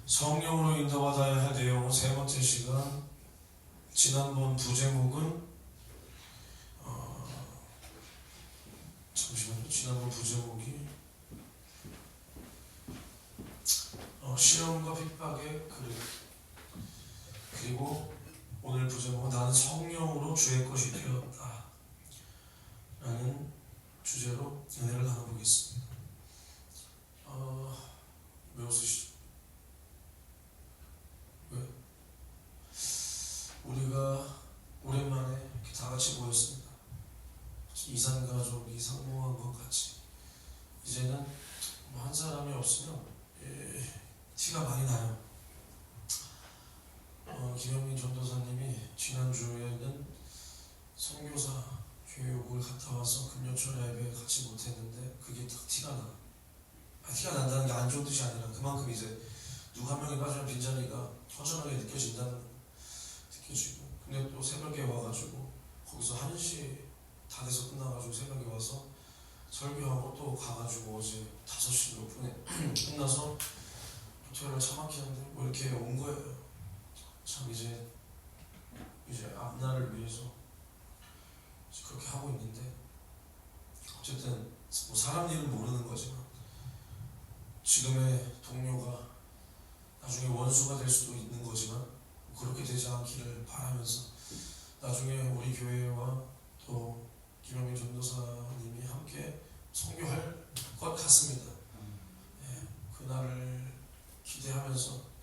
성령으로 인도받아야 할 내용 세 번째 시간. 지난번 부제목은 잠시만요. 지난번 부제목이 시험과 핍박의 그릇, 그리고 오늘 부제목은 나는 성령으로 주의 것이 되었다 라는 주제로 은혜를 나눠보겠습니다. 왜 웃으시죠? 왜? 우리가 오랜만에 이렇게 다 같이 모였습니다. 이산가족이 상봉한 것 같이 이제는 한 사람이 없으면 티가 많이 나요. 김영민 전도사님이 지난주에는 선교사 교육을 갔다 와서 금요철 예배 같이 못했는데 그게 딱 티가 나. 티가 난다는 게 안 좋은 뜻이 아니라 그만큼 이제 누구 한 명이 빠지면 빈자리가 허전하게 느껴지고, 근데 또 새벽에 와가지고 거기서 1시 다 돼서 끝나가지고 새벽에 와서 설교하고 또 가가지고 어제 5시 몇 분에 끝나서 토요일날 차 막히는데 뭐 이렇게 온 거예요. 참 이제 앞날을 위해서 그렇게 하고 있는데, 어쨌든 뭐 사람 일은 모르는 거지만 지금의 동료가 나중에 원수가 될 수도 있는 거지만 그렇게 되지 않기를 바라면서 나중에 우리 교회와 또 김영민 전도사님이 함께 선교할 것 같습니다. 그날을 기대하면서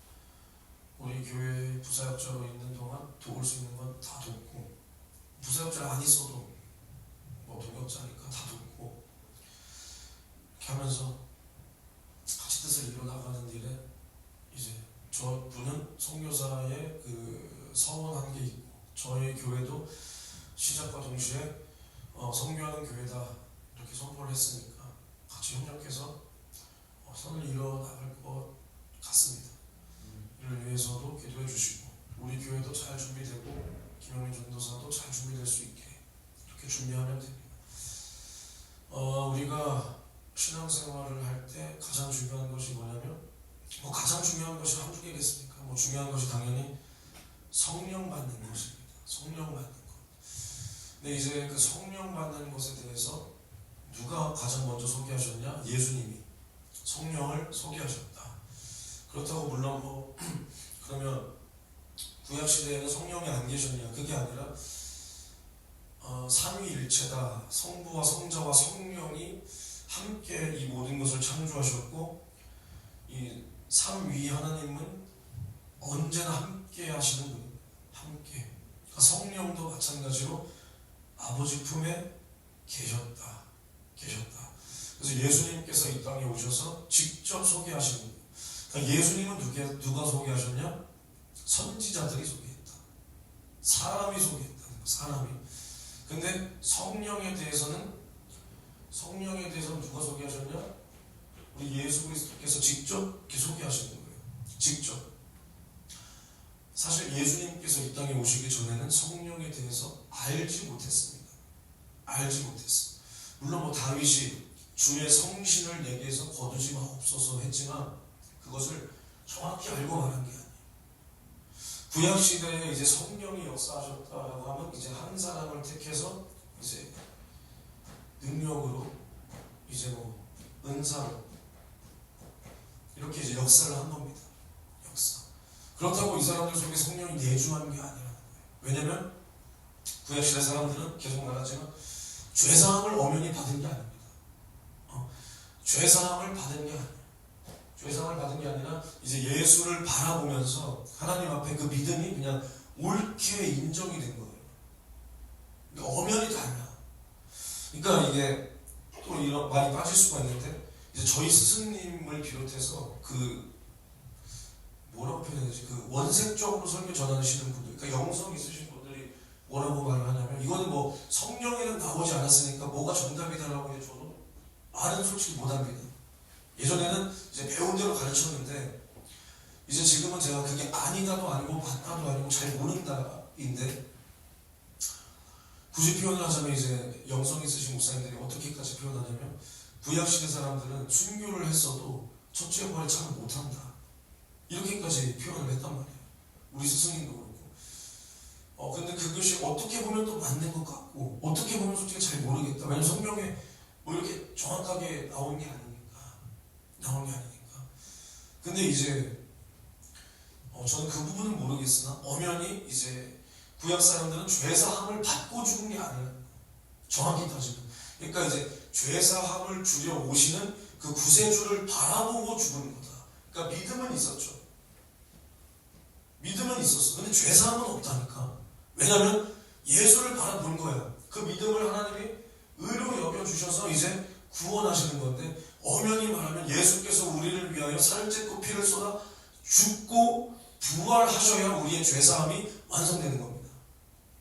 우리 교회 부사역자로 있는 동안 도울 수 있는 건 다 돕고, 부사역자 안 있어도 뭐 동역자니까 다 돕고 이렇게 하면서 같이 뜻을 이뤄나가는 일에 이제 저분은 선교사의 그 서원한 게 있고, 저희 교회도 시작과 동시에 선교하는 교회다 이렇게 선포를 했으니까 같이 협력해서 선을 이뤄나갈 것 같습니다. 이를 위해서도 기도해 주시고 우리 교회도 잘 준비되고 김영민 전도사도 잘 준비될 수 있게 이렇게 준비하면 됩니다. 우리가 신앙생활을 할 때 가장 중요한 것이 뭐냐면, 가장 중요한 것이 한두 개겠습니까? 중요한 것이 당연히 성령 받는 것입니다. 성령 받는 것. 근데 이제 그 성령 받는 것에 대해서 누가 가장 먼저 소개하셨냐? 예수님이 성령을 소개하셨다. 그렇다고 물론 그러면 구약 시대에는 성령이 안 계셨냐? 그게 아니라 삼위일체다. 성부와 성자와 성령이 함께 이 모든 것을 창조하셨고, 이 삼위 하나님은 언제나 함께 하시는 분입니다. 함께. 그러니까 성령도 마찬가지로 아버지 품에 계셨다. 그래서 예수님께서 이 땅에 오셔서 직접 소개하시는 거예요. 그러니까 예수님은 누가 소개하셨냐? 선지자들이 소개했다. 사람이 소개했다. 사람이. 근데 성령에 대해서는 누가 소개하셨냐? 우리 예수 그리스도께서 직접 이렇게 소개하시는 거예요. 직접. 사실 예수님께서 이 땅에 오시기 전에는 성령에 대해서 알지 못했습니다. 물론 다윗이 주의 성신을 내게서 거두지 마옵소서 했지만 그것을 정확히 알고 말한 게 아니에요. 구약 시대에 이제 성령이 역사하셨다라고 하면 이제 한 사람을 택해서 이제 능력으로 이제 은사로 이렇게 이제 역사를 한 겁니다. 역사. 그렇다고 이 사람들 속에 성령이 내주하는 게 아니라는 거예요. 왜냐면 구약 시대 사람들은 계속 말하지만 죄사함을 엄연히 받은 게 아닙니다. 죄사함을 받은 게 아니라 이제 예수를 바라보면서 하나님 앞에 그 믿음이 그냥 옳게 인정이 된 거예요. 그러니까 엄연히 달라. 그러니까 이게 또 이런 많이 빠질 수가 있는데, 이제 저희 스승님을 비롯해서 뭐라고 표현해야지? 원색적으로 설교 전하시는 분들, 그러니까 영성 있으신 분들이 뭐라고 말을 하냐면, 이거는 성령에는 나오지 않았으니까 뭐가 정답이다라고 해서 저도 말은 솔직히 못합니다. 예전에는 이제 배운 대로 가르쳤는데, 이제 지금은 제가 그게 아니다도 아니고 맞다도 아니고 잘 모른다인데, 굳이 표현을 하자면 이제 영성 있으신 목사님들이 어떻게까지 표현하냐면, 구약시대 사람들은 순교를 했어도 첫째 부활을 참 못한다. 이렇게까지 이렇게까지 표현을 했단 말이에요. 우리 스승님도 그렇고. 근데 그것이 어떻게 보면 또 맞는 것 같고, 어떻게 보면 솔직히 잘 모르겠다. 왜냐면 성경에 뭐 이렇게 정확하게 나온 게 아니니까. 근데 이제 저는 그 부분은 모르겠으나 엄연히 이제 구약 사람들은 죄사함을 받고 죽은 게 아니라, 정확히 따지면, 그러니까 이제 죄사함을 주려 오시는 그 구세주를 바라보고 죽은 거다. 그러니까 믿음은 있었죠. 믿음은 있었어. 근데 죄사함은 없다니까. 왜냐하면 예수를 바라본 거야. 그 믿음을 하나님이 의로 여겨주셔서 이제 구원하시는 건데, 엄연히 말하면 예수께서 우리를 위하여 살을 찢고 피를 쏟아 죽고 부활하셔야 우리의 죄사함이 완성되는 겁니다.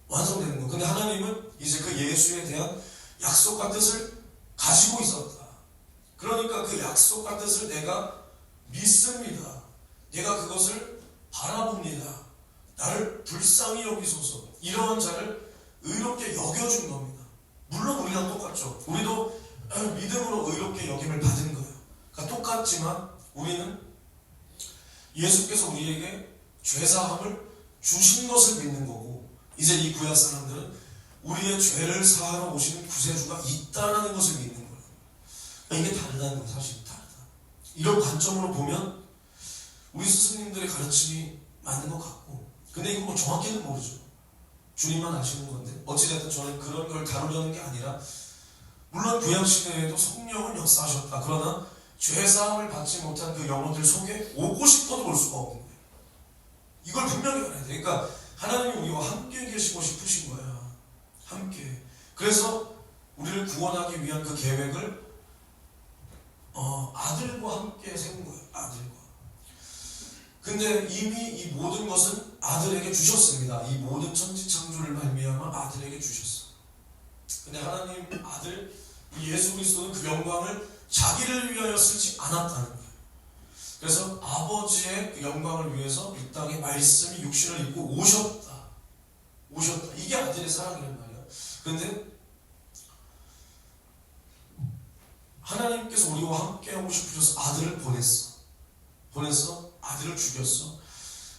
완성되는 거. 근데 하나님은 이제 그 예수에 대한 약속과 뜻을 가지고 있었다. 그러니까 그 약속과 뜻을 내가 믿습니다. 내가 그것을 바라봅니다. 나를 불쌍히 여기소서. 이러한 자를 의롭게 여겨준 겁니다. 물론 우리랑 똑같죠. 우리도 믿음으로 의롭게 여김을 받은 거예요. 그러니까 똑같지만 우리는 예수께서 우리에게 죄사함을 주신 것을 믿는 거고, 이제 이 구약 사람들은 우리의 죄를 사하러 오시는 구세주가 있다는 것을 믿는 거예요. 그러니까 이게 다르다는 거예요. 사실 다르다. 이런 관점으로 보면 우리 스승님들의 가르침이 맞는 것 같고, 근데 이거 뭐 정확히는 모르죠. 주님만 아시는 건데, 어찌됐든 저는 그런 걸 다루려는 게 아니라, 물론 구약시대에도 성령은 역사하셨다. 그러나 죄사함을 받지 못한 그 영혼들 속에 오고 싶어도 올 수가 없는 거예요. 이걸 분명히 알아야 돼. 그러니까 하나님이 우리와 함께 계시고 싶으신 거야. 함께. 그래서 우리를 구원하기 위한 그 계획을 아들과 함께 세운 거예요. 아들과. 근데 이미 이 모든 것은 아들에게 주셨습니다. 이 모든 천지창조를 말미암아 아들에게 주셨어. 근데 하나님 아들 예수 그리스도는 그 영광을 자기를 위하여 쓰지 않았다는 거예요. 그래서 아버지의 그 영광을 위해서 이 땅에 말씀이 육신을 입고 오셨다. 이게 아들의 사랑이란 말이야. 그런데 하나님께서 우리와 함께하고 싶으셔서 아들을 보냈어. 아들을 죽였어.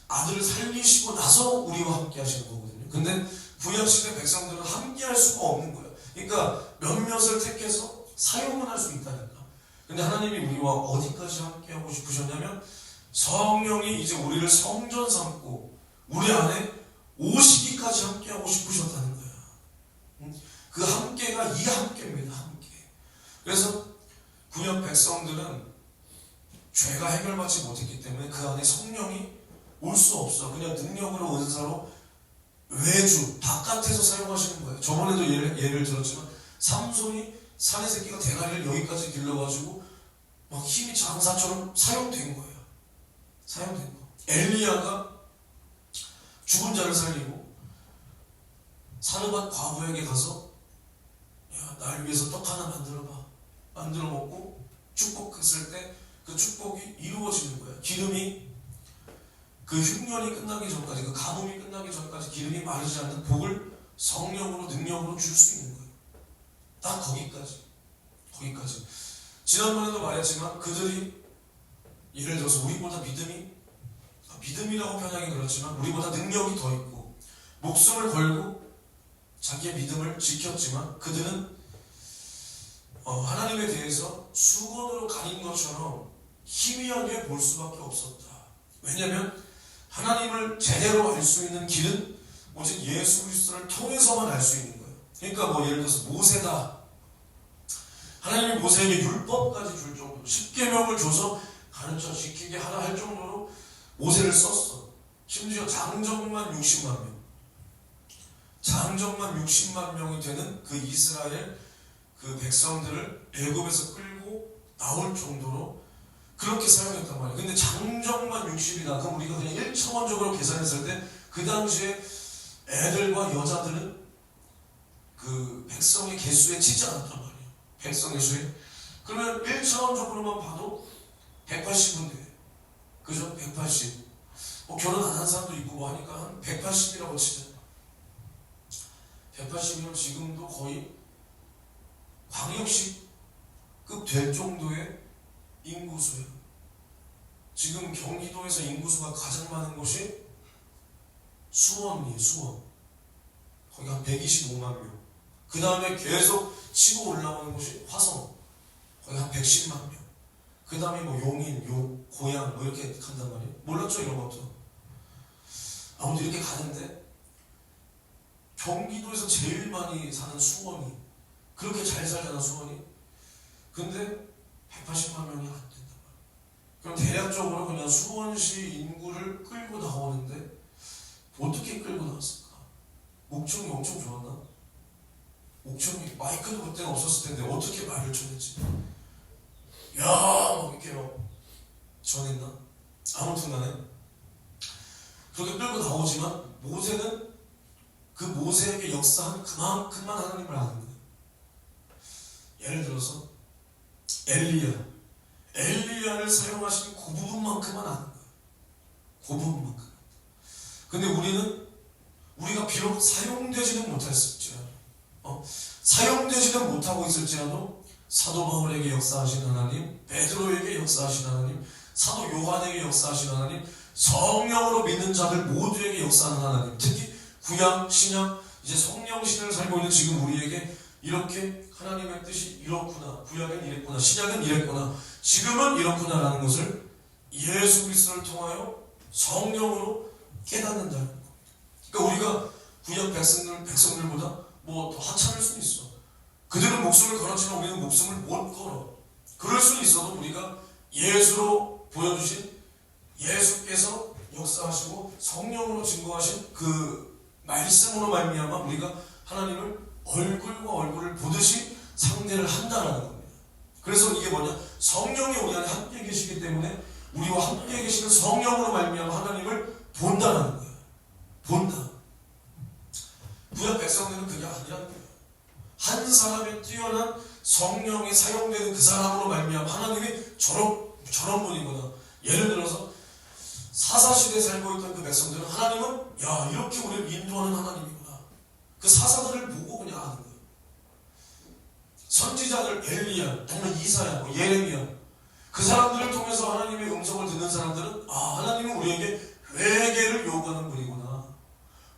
아들을 살리시고 나서 우리와 함께 하시는 거거든요. 근데 구약시대 백성들은 함께 할 수가 없는 거예요. 그러니까 몇몇을 택해서 사용은 할 수 있다니까. 근데 하나님이 우리와 어디까지 함께 하고 싶으셨냐면, 성령이 이제 우리를 성전 삼고 우리 안에 오시기까지 함께 하고 싶으셨다는 거야. 그 함께가 이 함께입니다. 함께. 그래서 구약 백성들은 죄가 해결받지 못했기 때문에 그 안에 성령이 올 수 없어. 그냥 능력으로 은사로 외주 바깥에서 사용하시는 거예요. 저번에도 예를 들었지만, 삼손이 사내 새끼가 대가리를 여기까지 길러가지고 막 힘이 장사처럼 사용된 거예요. 사용된 거. 엘리야가 죽은 자를 살리고 사르밧 과부에게 가서, 야, 날 위해서 떡 하나 만들어봐. 만들어 먹고 축복했을 때 그 축복이 이루어지는 거예요. 기름이, 그 흉년이 끝나기 전까지, 그 가뭄이 끝나기 전까지 기름이 마르지 않는 복을 성령으로 능력으로 줄 수 있는 거예요. 딱 거기까지. 지난번에도 말했지만 그들이 예를 들어서 우리보다 믿음이라고 표현하기 그렇지만 우리보다 능력이 더 있고 목숨을 걸고 자기의 믿음을 지켰지만, 그들은 하나님에 대해서 수건으로 가린 것처럼 희미하게 볼 수밖에 없었다. 왜냐하면 하나님을 제대로 알 수 있는 길은 오직 예수 그리스도를 통해서만 알 수 있는 거예요. 그러니까 뭐 예를 들어서 모세다. 하나님이 모세에게 율법까지 줄 정도로, 십계명을 줘서 가르쳐 지키게 하라 할 정도로 모세를 썼어. 심지어 장정만 60만 명이 되는 그 이스라엘 그 백성들을 애굽에서 끌고 나올 정도로 그렇게 사용했단 말이에요. 근데 장정만 60이다. 그럼 우리가 그냥 1차원적으로 계산했을 때 그 당시에 애들과 여자들은 그 백성의 개수에 치지 않았단 말이에요. 백성의 수에. 그러면 1차원적으로만 봐도 180은 돼. 그죠? 180. 결혼 안 한 사람도 있고 뭐 하니까 한 180이라고 치자. 180이면 지금도 거의 광역시급 될 정도의 인구수예요. 지금 경기도에서 인구수가 가장 많은 곳이 수원이에요. 수원. 거기 한 125만 명. 그 다음에 계속 치고 올라오는 곳이 화성. 거기 한 110만 명. 그 다음에 뭐 용인, 고양 뭐 이렇게 간단 말이에요. 몰랐죠 이런 것도. 아무튼 이렇게 가는데 경기도에서 제일 많이 사는 수원이, 그렇게 잘 살잖아 수원이. 근데 180만 명이 안 된단 말이에요. 그럼 대략적으로 그냥 수원시 인구를 끌고 나오는데 어떻게 끌고 나왔을까? 목청이 엄청 좋았나? 목청이, 마이크도 그때는 없었을 텐데 어떻게 말을 전했지? 야, 막 이렇게 막 전했나? 아무튼 간에 그렇게 끌고 나오지만 모세는 그 모세에게 역사한 그만큼만 하나님을 아는 거예요. 예를 들어서 엘리야를 사용하신 그 부분만큼만 아는 거예요. 그 부분만큼. 근데 우리가 비록 사용되지는 못했을지라도, 사용되지는 못하고 있을지라도 사도 바울에게 역사하신 하나님, 베드로에게 역사하신 하나님, 사도 요한에게 역사하신 하나님, 성령으로 믿는 자들 모두에게 역사하는 하나님, 특히 구약, 신약, 이제 성령 시대를 살고 있는 지금 우리에게 이렇게 하나님의 뜻이 이렇구나, 구약은 이랬구나, 신약은 이랬구나, 지금은 이렇구나라는 것을 예수 그리스도를 통하여 성령으로 깨닫는다는 겁니다. 그러니까 우리가 구약 백성들보다 뭐 더 하찮을 수는 있어. 그들은 목숨을 걸었지만 우리는 목숨을 못 걸어. 그럴 수는 있어도 우리가 예수로 보여주신, 예수께서 역사하시고 성령으로 증거하신 그 말씀으로 말미암아 우리가 하나님을 얼굴과 얼굴을 보듯이 상대를 한다는 겁니다. 그래서 이게 뭐냐? 성령이 우리 안에 함께 계시기 때문에 우리와 함께 계시는 성령으로 말미암아 하나님을 본다는 거예요. 본다. 구약 백성들은 그게 아니라는 거예요. 한 사람의 뛰어난 성령이 사용되는 그 사람으로 말미암아 하나님이 저런 분이구나. 예를 들어서 사사시대에 살고 있던 그 백성들은 하나님은 야, 이렇게 우리를 인도하는 하나님이구나. 그 사사들을 보고 그냥 아는 거예요. 선지자들 엘리야, 아니면 이사야, 뭐 예레미야, 그 사람들을 통해서 하나님의 음성을 듣는 사람들은 아, 하나님은 우리에게 회개를 요구하는 분이구나.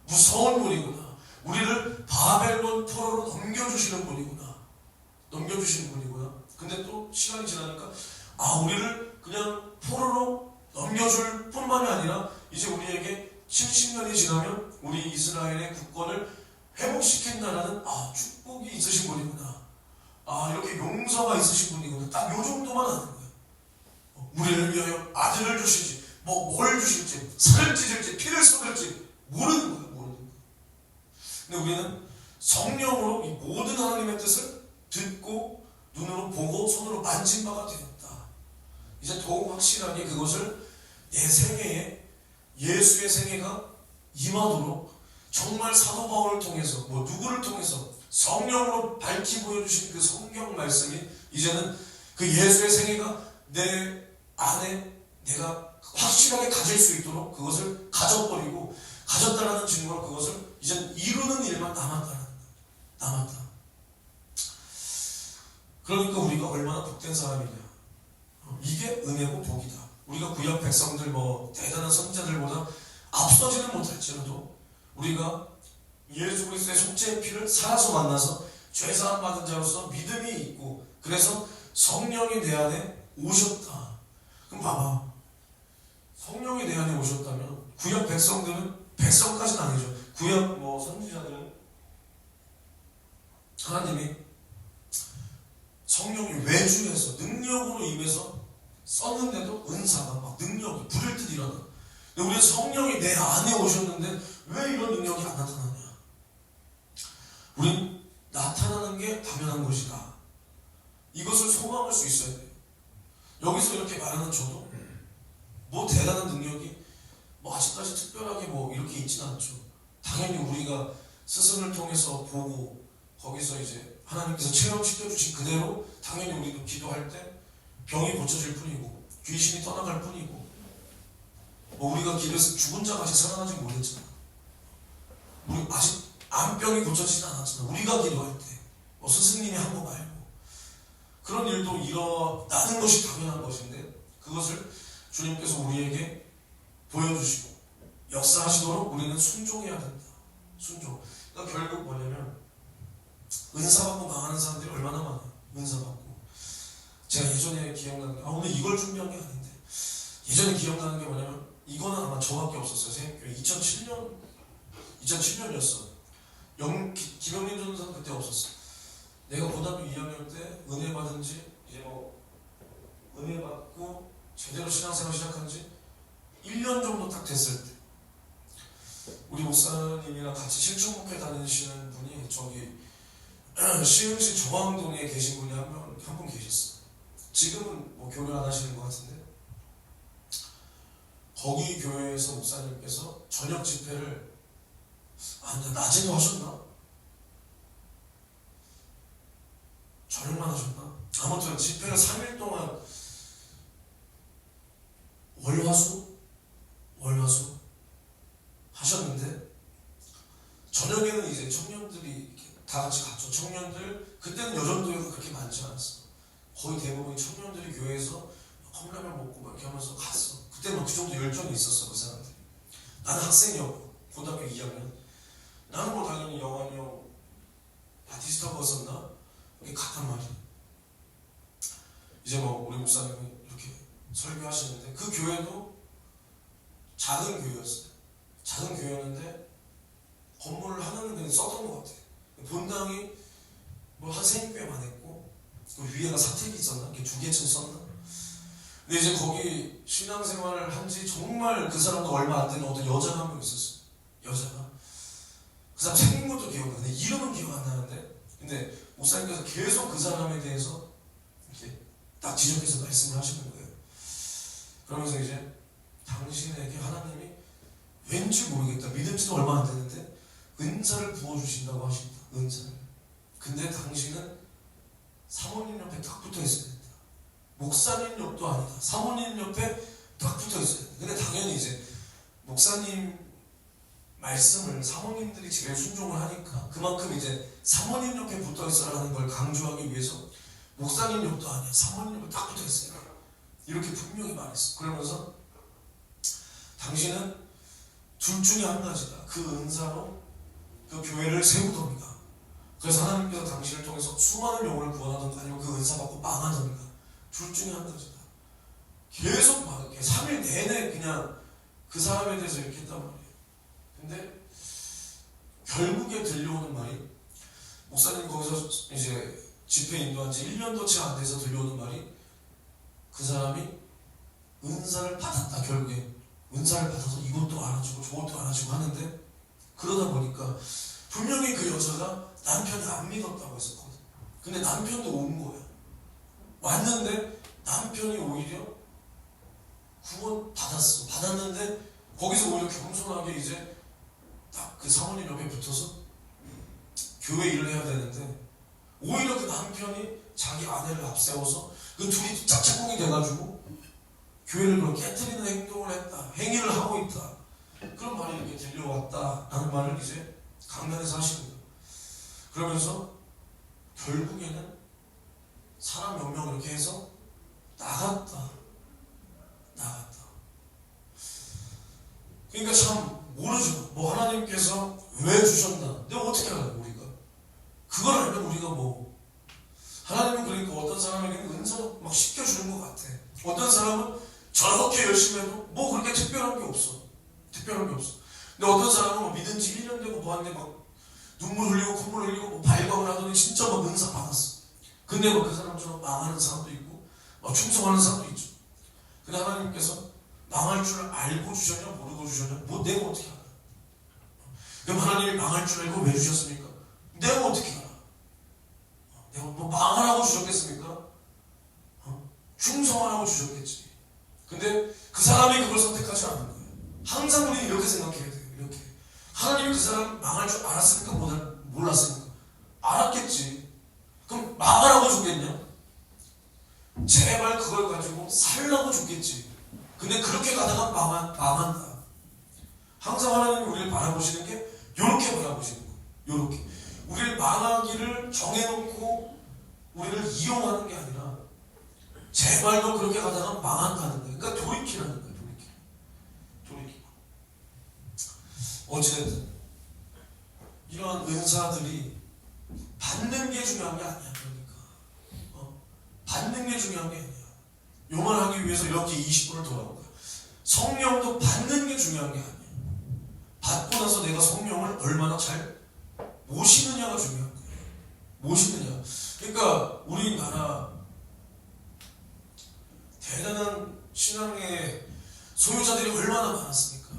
무서운 분이구나. 우리를 바벨론 포로로 넘겨주시는 분이구나. 근데 또 시간이 지나니까 아, 우리를 그냥 포로로 넘겨줄 뿐만이 아니라 이제 우리에게 70년이 지나면 우리 이스라엘의 국권을 회복시킨다라는 아, 축복이 있으신 분이구나. 아, 이렇게 용서가 있으신 분이구나. 딱 요 정도만 아는 거예요. 우리를 위하여 아들을 주실지, 뭘 주실지, 살을 찢을지, 피를 쏟을지 모르는 거예요. 근데 우리는 성령으로 이 모든 하나님의 뜻을 듣고 눈으로 보고 손으로 만진 바가 되었다. 이제 더욱 확실하게 그것을 내 생애에 예수의 생애가 임하도록 정말 사도 바울을 통해서 누구를 통해서 성령으로 밝히 보여주신 그 성경 말씀이 이제는 그 예수의 생애가 내 안에 내가 확실하게 가질 수 있도록 그것을 가졌다라는 증거로 그것을 이제 이루는 일만 남았다. 그러니까 우리가 얼마나 복된 사람이냐. 이게 은혜고 복이다. 우리가 구약 백성들 대단한 선지자들보다 앞서지는 못할지라도 우리가 예수 그리스도의 속죄의 피를 살아서 만나서 죄사함 받은 자로서 믿음이 있고 그래서 성령이 내 안에 오셨다. 그럼 봐봐. 성령이 내 안에 오셨다면 구약 백성들은 백성까지는 아니죠. 구약 선지자들은 하나님이 성령이 외주해서 능력으로 임해서 썼는데도 은사가 막 능력이 불일 듯 일어나. 근데 우리 성령이 내 안에 오셨는데 왜 이런 능력이 안 나타나냐? 우린 나타나는 게 당연한 것이다. 이것을 소망할 수 있어야 돼요. 여기서 이렇게 말하는 저도 대단한 능력이 아직까지 특별하게 이렇게 있지는 않죠. 당연히 우리가 스승을 통해서 보고 거기서 이제 하나님께서 체험시켜주신 그대로 당연히 우리도 기도할 때 병이 고쳐질 뿐이고 귀신이 떠나갈 뿐이고 우리가 기도해서 죽은 자가 아직 살아나지 못했잖아. 우리 아직 암병이 고쳐지지 않았잖아. 우리가 기도할 때 스승님이 한 거 말고 그런 일도 일어나는 것이 당연한 것인데 그것을 주님께서 우리에게 보여주시고 역사하시도록 우리는 순종해야 된다. 순종. 그러니까 결국 뭐냐면 은사 받고 망하는 사람들이 얼마나 많아요. 은사 받고. 제가 예전에 기억나는 게 오늘 이걸 준비한 게 아닌데 예전에 기억나는 게 뭐냐면 이거는 아마 저밖에 없었어요. 2007년이었어. 김영민 전도사는 그때 없었어. 내가 고등학교 2학년 때 은혜 받은 지 이제 은혜 받고 제대로 신앙생활 시작한 지 1년 정도 딱 됐을 때 우리 목사님이랑 같이 실천목회 다니시는 분이 저기 시흥시 정왕동에 계신 분이 한 분 계셨어. 지금은 뭐 교회 안 하시는 것 같은데 거기 교회에서 목사님께서 저녁 집회를 낮에도 하셨나? 저녁만 하셨나? 아무튼 집회를 3일 동안 월화수 하셨는데 저녁에는 이제 청년들이 다 같이 갔죠. 청년들 그때는 여전도회가 그렇게 많지 않았어. 거의 대부분이 청년들이 교회에서 컵라면 먹고 막 이렇게 하면서 갔어. 그때는 그 정도 열정이 있었어. 그 사람들이. 나는 학생이었고 고등학교 2학년. 나는 뭐 당연히 영환이 형 바티스타 벗었나? 이렇게 갔단 말이야. 이제 뭐 우리 목사님이 이렇게 설교하시는데 그 교회도 작은 교회였어요. 작은 교회였는데 건물을 하나는 그냥 썼던 것 같아. 본당이 뭐 한 3개만 했고 그 위에가 사택이 있었나? 이렇게 2개쯤 썼나? 근데 이제 거기 신앙생활을 한지 정말 그 사람도 얼마 안 되는 어떤 여자가 한 명 있었어. 여자가 그 사람 생긴 것도 기억나는데 이름은 기억 안 나는데 근데 목사님께서 계속 그 사람에 대해서 이렇게 딱 지적해서 말씀을 하시는 거예요. 그러면서 이제 당신에게 하나님이 왠지 모르겠다. 믿은 지도 얼마 안 됐는데 은사를 부어주신다고 하십니다. 은사를. 근데 당신은 사모님 옆에 딱 붙어 있어야 된다. 목사님 옆도 아니다. 사모님 옆에 딱 붙어 있어야 된다. 근데 당연히 이제 목사님 말씀을 사모님들이 제일 순종을 하니까 그만큼 이제 사모님 옆에 붙어 있어라는 걸 강조하기 위해서 목사님 옆도 아니야. 사모님 옆에 딱 붙어 있어요. 이렇게 분명히 말했어. 그러면서 당신은 둘 중에 한 가지다. 그 은사로 그 교회를 세우던가 그래서 하나님께서 당신을 통해서 수많은 영혼을 구원하던가 아니면 그 은사 받고 망하던가 둘 중에 한 가지다. 계속 막 이렇게 3일 내내 그냥 그 사람에 대해서 이렇게 했단 말이에요. 근데 결국에 들려오는 말이 목사님 거기서 이제 집회 인도한 지 1년도 채 안 돼서 들려오는 말이 그 사람이 은사를 받았다. 결국에 은사를 받아서 이것도 알아주고 저것도 알아주고 하는데 그러다 보니까 분명히 그 여자가 남편이 안 믿었다고 했었거든. 근데 남편도 온 거야. 왔는데 남편이 오히려 구원 받았는데 거기서 오히려 겸손하게 이제 딱 그 사모님 옆에 붙어서 교회 일을 해야 되는데 오히려 그 남편이 자기 아내를 앞세워서 그 둘이 짝짝꿍이 돼가지고 교회를 그렇게 깨트리는 행동을 했다. 행위를 하고 있다. 그런 말이 이렇게 들려왔다라는 말을 이제 강단에서 하시는 거예요. 그러면서 결국에는 사람 몇 명 이렇게 해서 나갔다. 그러니까 참 모르죠. 뭐 하나님께서 왜 주셨나? 내가 어떻게 알아요, 우리가? 그걸 알면 우리가 뭐 하나님은 그러니까 어떤 사람에게는 은사로 막 시켜주는 것 같아. 어떤 사람은 저렇게 열심히 해도 뭐 그렇게 특별한 게 없어. 근데 어떤 사람은 뭐 믿은 지 1년 되고 뭐한데 막 눈물 흘리고 콧물 흘리고 뭐 발광을 하더니 진짜 막 은사 받았어. 근데 뭐 그 사람처럼 망하는 사람도 있고 막 충성하는 사람도 있죠. 근데 하나님께서 망할 줄 알고 주셨냐 모르고 주셨냐 뭐 내가 어떻게 알아? 그럼 하나님이 망할 줄 알고 왜 주셨습니까? 내가 어떻게 알아? 내가 뭐 망하라고 주셨겠습니까? 충성하라고 주셨겠지. 근데 그 사람이 그걸 선택하지 않은 거예요. 항상 우리는 이렇게 생각해야 돼요. 이렇게 하나님이 그 사람 망할 줄 알았습니까? 몰랐습니까? 알았겠지. 그럼 망하라고 줬겠냐? 제발 그걸 가지고 살라고 줬겠지. 근데 그렇게 가다가 망한다. 항상 하나님이 우리를 바라보시는 게 이렇게 바라보시는 거예요. 이렇게 우리를 망하기를 정해놓고 우리를 이용하는 게 아니라 제발로 그렇게 가다가 망한다는 거예요. 그러니까 돌이키라는 거예요. 돌이키. 어찌됐든 이러한 은사들이 받는 게 중요한 게 아니야. 그러니까 받는 게 중요한 게 아니야. 요만하기 위해서 이렇게 20분을 돌아온 거야. 성령도 받는 게 중요한 게 아니야. 받고 나서 내가 성령을 얼마나 잘 모시느냐가 중요한 거야. 모시느냐. 그러니까 우리나라 대단한 신앙의 소유자들이 얼마나 많았습니까?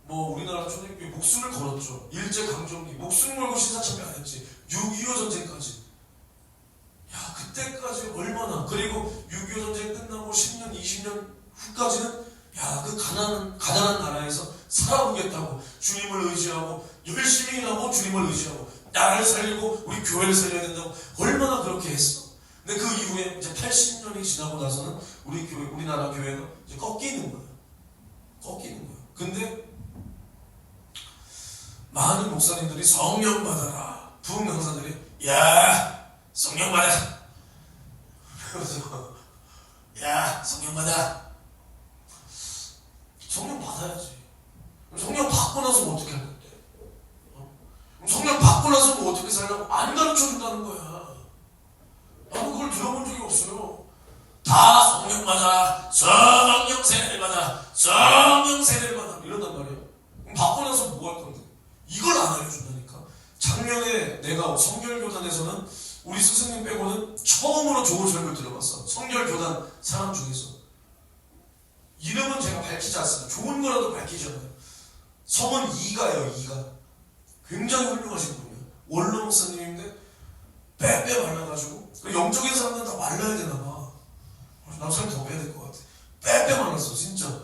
뭐 우리나라 초대교회 목숨을 걸었죠. 일제강점기 목숨 걸고 신사참배 안 했지. 6.25 전쟁까지. 야, 그때까지 얼마나. 그리고 6.25 전쟁 끝나고 10년 20년 후까지는 야, 그 가난한 나라에서 살아보겠다고 주님을 의지하고 열심히 일하고 주님을 의지하고 나라를 살리고 우리 교회를 살려야 된다고 얼마나 그렇게 했어. 근데 그 이후에 이제 80년이 지나고 나서는 우리나라 교회가 이제 꺾이는 거예요. 꺾이는 거예요. 근데 많은 목사님들이 성령 받아라. 부흥 강사들이 야, 성령 받아. 그래서 야, 성령 받아. 성령 받아야지. 성령 받고 나서 뭐 어떻게 할 건데? 성령 받고 나서 뭐 어떻게 살라고 안 가르쳐 준다는 거야. 나는 그걸 들어본 적이 없어요. 다 성령 받아, 성령 세례를 받아, 성령 세례를 받아 이런단 말이에요. 그럼 받고 나서 뭐 할 건데? 이걸 안 알려준다니까. 작년에 내가 성결교단에서는 우리 스승님 빼고는 처음으로 좋은 설교를 들어봤어. 성결교단 사람 중에서. 이름은 제가 밝히지 않습니다. 좋은 거라도 밝히잖아요. 성은 이가예요. 이가. 굉장히 훌륭하신 분이에요. 원로 목사님인데 빼빼 말라가지고 영적인 사람들은 다 말라야 되나 봐. 나 살 더 빼야 될 것 같아. 빼빼 말랐어 진짜.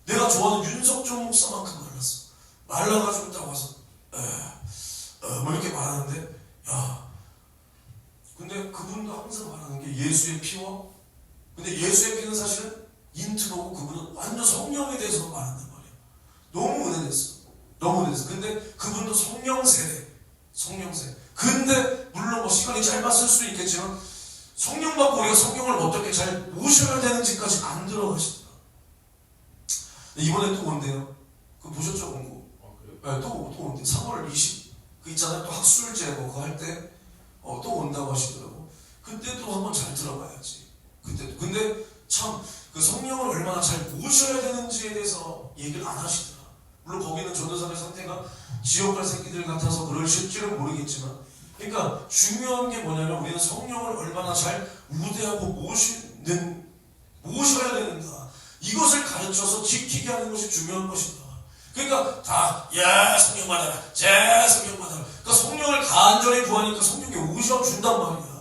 내가 좋아하는 윤석종 목사만큼 말랐어. 말라가지고 딱 와서 뭐 이렇게 말하는데 야, 근데 그분도 항상 말하는 게 예수의 피와, 근데 예수의 피는 사실은 인트로고 그분은 완전 성령에 대해서 말한단 말이야. 너무 은혜됐어. 너무 은혜됐어. 근데 그분도 성령 세례. 근데 물론 뭐 시간이 짧았을 수 있겠지만 성령 받고 우리가 성령을 어떻게 잘 모셔야 되는지까지 안 들어가시더라. 이번에 또 온대요. 그거 보셨죠? 공고? 네, 또 온대. 3월 20 그 있잖아요. 또 학술제 뭐 그거 할 때 또 온다고 하시더라고. 그때 또 한번 잘 들어봐야지. 그때. 근데 참 그 성령을 얼마나 잘 모셔야 되는지에 대해서 얘기를 안 하시더라. 물론 거기는 전도사의 상태가 지옥 갈 새끼들 같아서 그러실지는 모르겠지만, 그러니까 중요한 게 뭐냐면 우리는 성령을 얼마나 잘 우대하고 모셔야 되는가, 이것을 가르쳐서 지키게 하는 것이 중요한 것이다. 그러니까 다 야, 성령 받아라, 자, 성령 받아라. 그러니까 성령을 간절히 구하니까 성령이 오셔준단 말이야.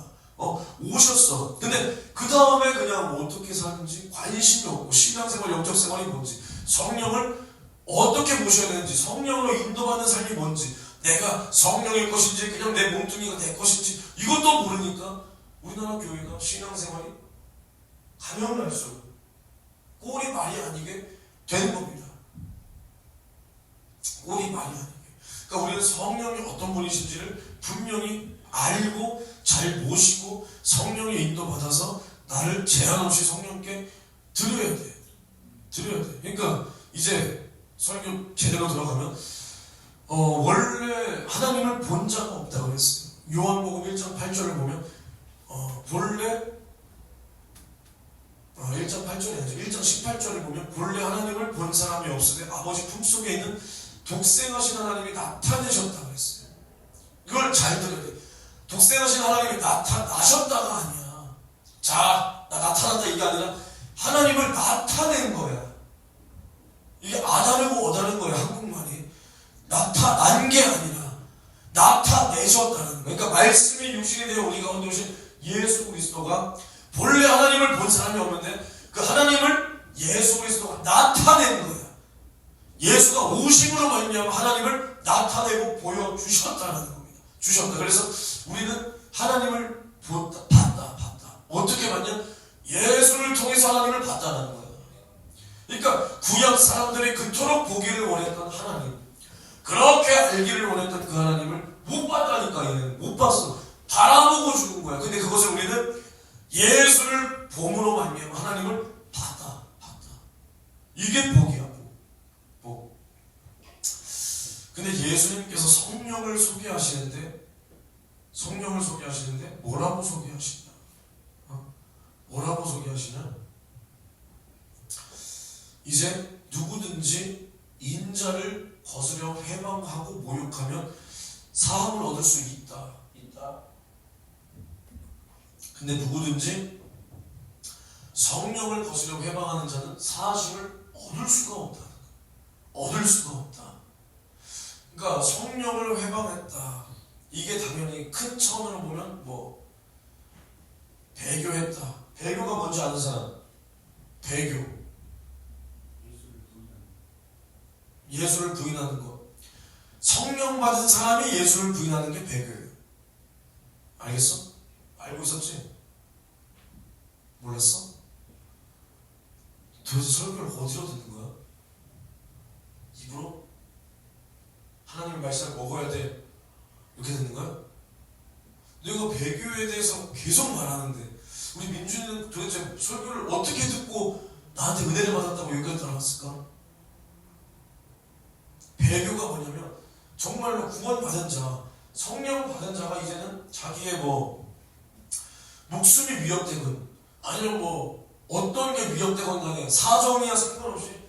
오셨어. 근데 그 다음에 그냥 뭐 어떻게 사는지 관심이 없고, 신앙생활, 영적생활이 뭔지, 성령을 어떻게 모셔야 되는지, 성령으로 인도받는 삶이 뭔지, 내가 성령일 것인지 그냥 내 몸뚱이가 내 것인지 이것도 모르니까 우리나라 교회가 신앙생활이 가면 갈수록 꼴이 말이 아니게 되는 겁니다. 꼴이 말이 아니게. 그러니까 우리는 성령이 어떤 분이신지를 분명히 알고 잘 모시고 성령의 인도받아서 나를 제한 없이 성령께 드려야 돼. 그러니까 이제 설교 제대로 들어가면 원래 하나님을 본 자가 없다고 그랬어요. 요한복음 1장 8절을 보면 본래 1장 8절이 아니죠. 1장 18절을 보면 본래 하나님을 본 사람이 없으되 아버지 품속에 있는 독생하신 하나님이 나타내셨다고 했어요. 이걸 잘 들어야 돼. 독생하신 하나님이 나타나셨다가 아니야. 자, 나 나타났다 이게 아니라 하나님을 나타낸 거야. 이게 아다르고 어다른 거야. 한국말이 나타난 게 아니라 나타내셨다는 거야. 그러니까 말씀이 육신이 되어 우리 가운데 오신 예수 그리스도가 본래 하나님을 본 사람이 없는데 그 하나님을 예수 그리스도가 나타낸 거야. 예수가 오심으로 말미암아 하나님을 나타내고 보여주셨다는 겁니다. 주셨다. 그래서 우리는 하나님을 봤다. 어떻게 봤냐? 예수를 통해서 하나님을 봤다는 거야. 그러니까 구약 사람들이 그토록 보기를 원했던 하나님, 그렇게 알기를 원했던 그 하나님을 못 봤다니까. 얘는 못 봤어. 바라보고 죽은 거야. 근데 그것을 우리는 예수를 봄으로 말미암아 하나님을 봤다. 이게 복이야, 복. 근데 예수님께서 성령을 소개하시는데 뭐라고 소개하시냐? 뭐라고 소개하시냐? 이제 누구든지 인자를 거스려 회방하고 모욕하면 사함을 얻을 수 있다. 근데 누구든지 성령을 거스려 회방하는 자는 사심을 얻을 수가 없다. 그러니까 성령을 회방했다. 이게 당연히 큰 차원으로 보면 배교했다. 배교가 뭔지 아는 사람? 배교. 예수를 부인하는 것. 성령 받은 사람이 예수를 부인하는 게 배교예요. 알겠어? 알고 있었지? 몰랐어? 도대체 설교를 어디로 듣는 거야? 입으로? 하나님의 말씀을 먹어야 돼. 이렇게 듣는 거야? 내가 배교에 대해서 계속 말하는데 우리 민준이는 도대체 설교를 어떻게 듣고 나한테 은혜를 받았다고 여기까지 따라왔을까? 배교가 뭐냐면 정말로 구원받은 자, 성령 받은 자가 이제는 자기의 목숨이 위협되건 아니면 어떤 게 위협되건 간에 사정이야 상관없이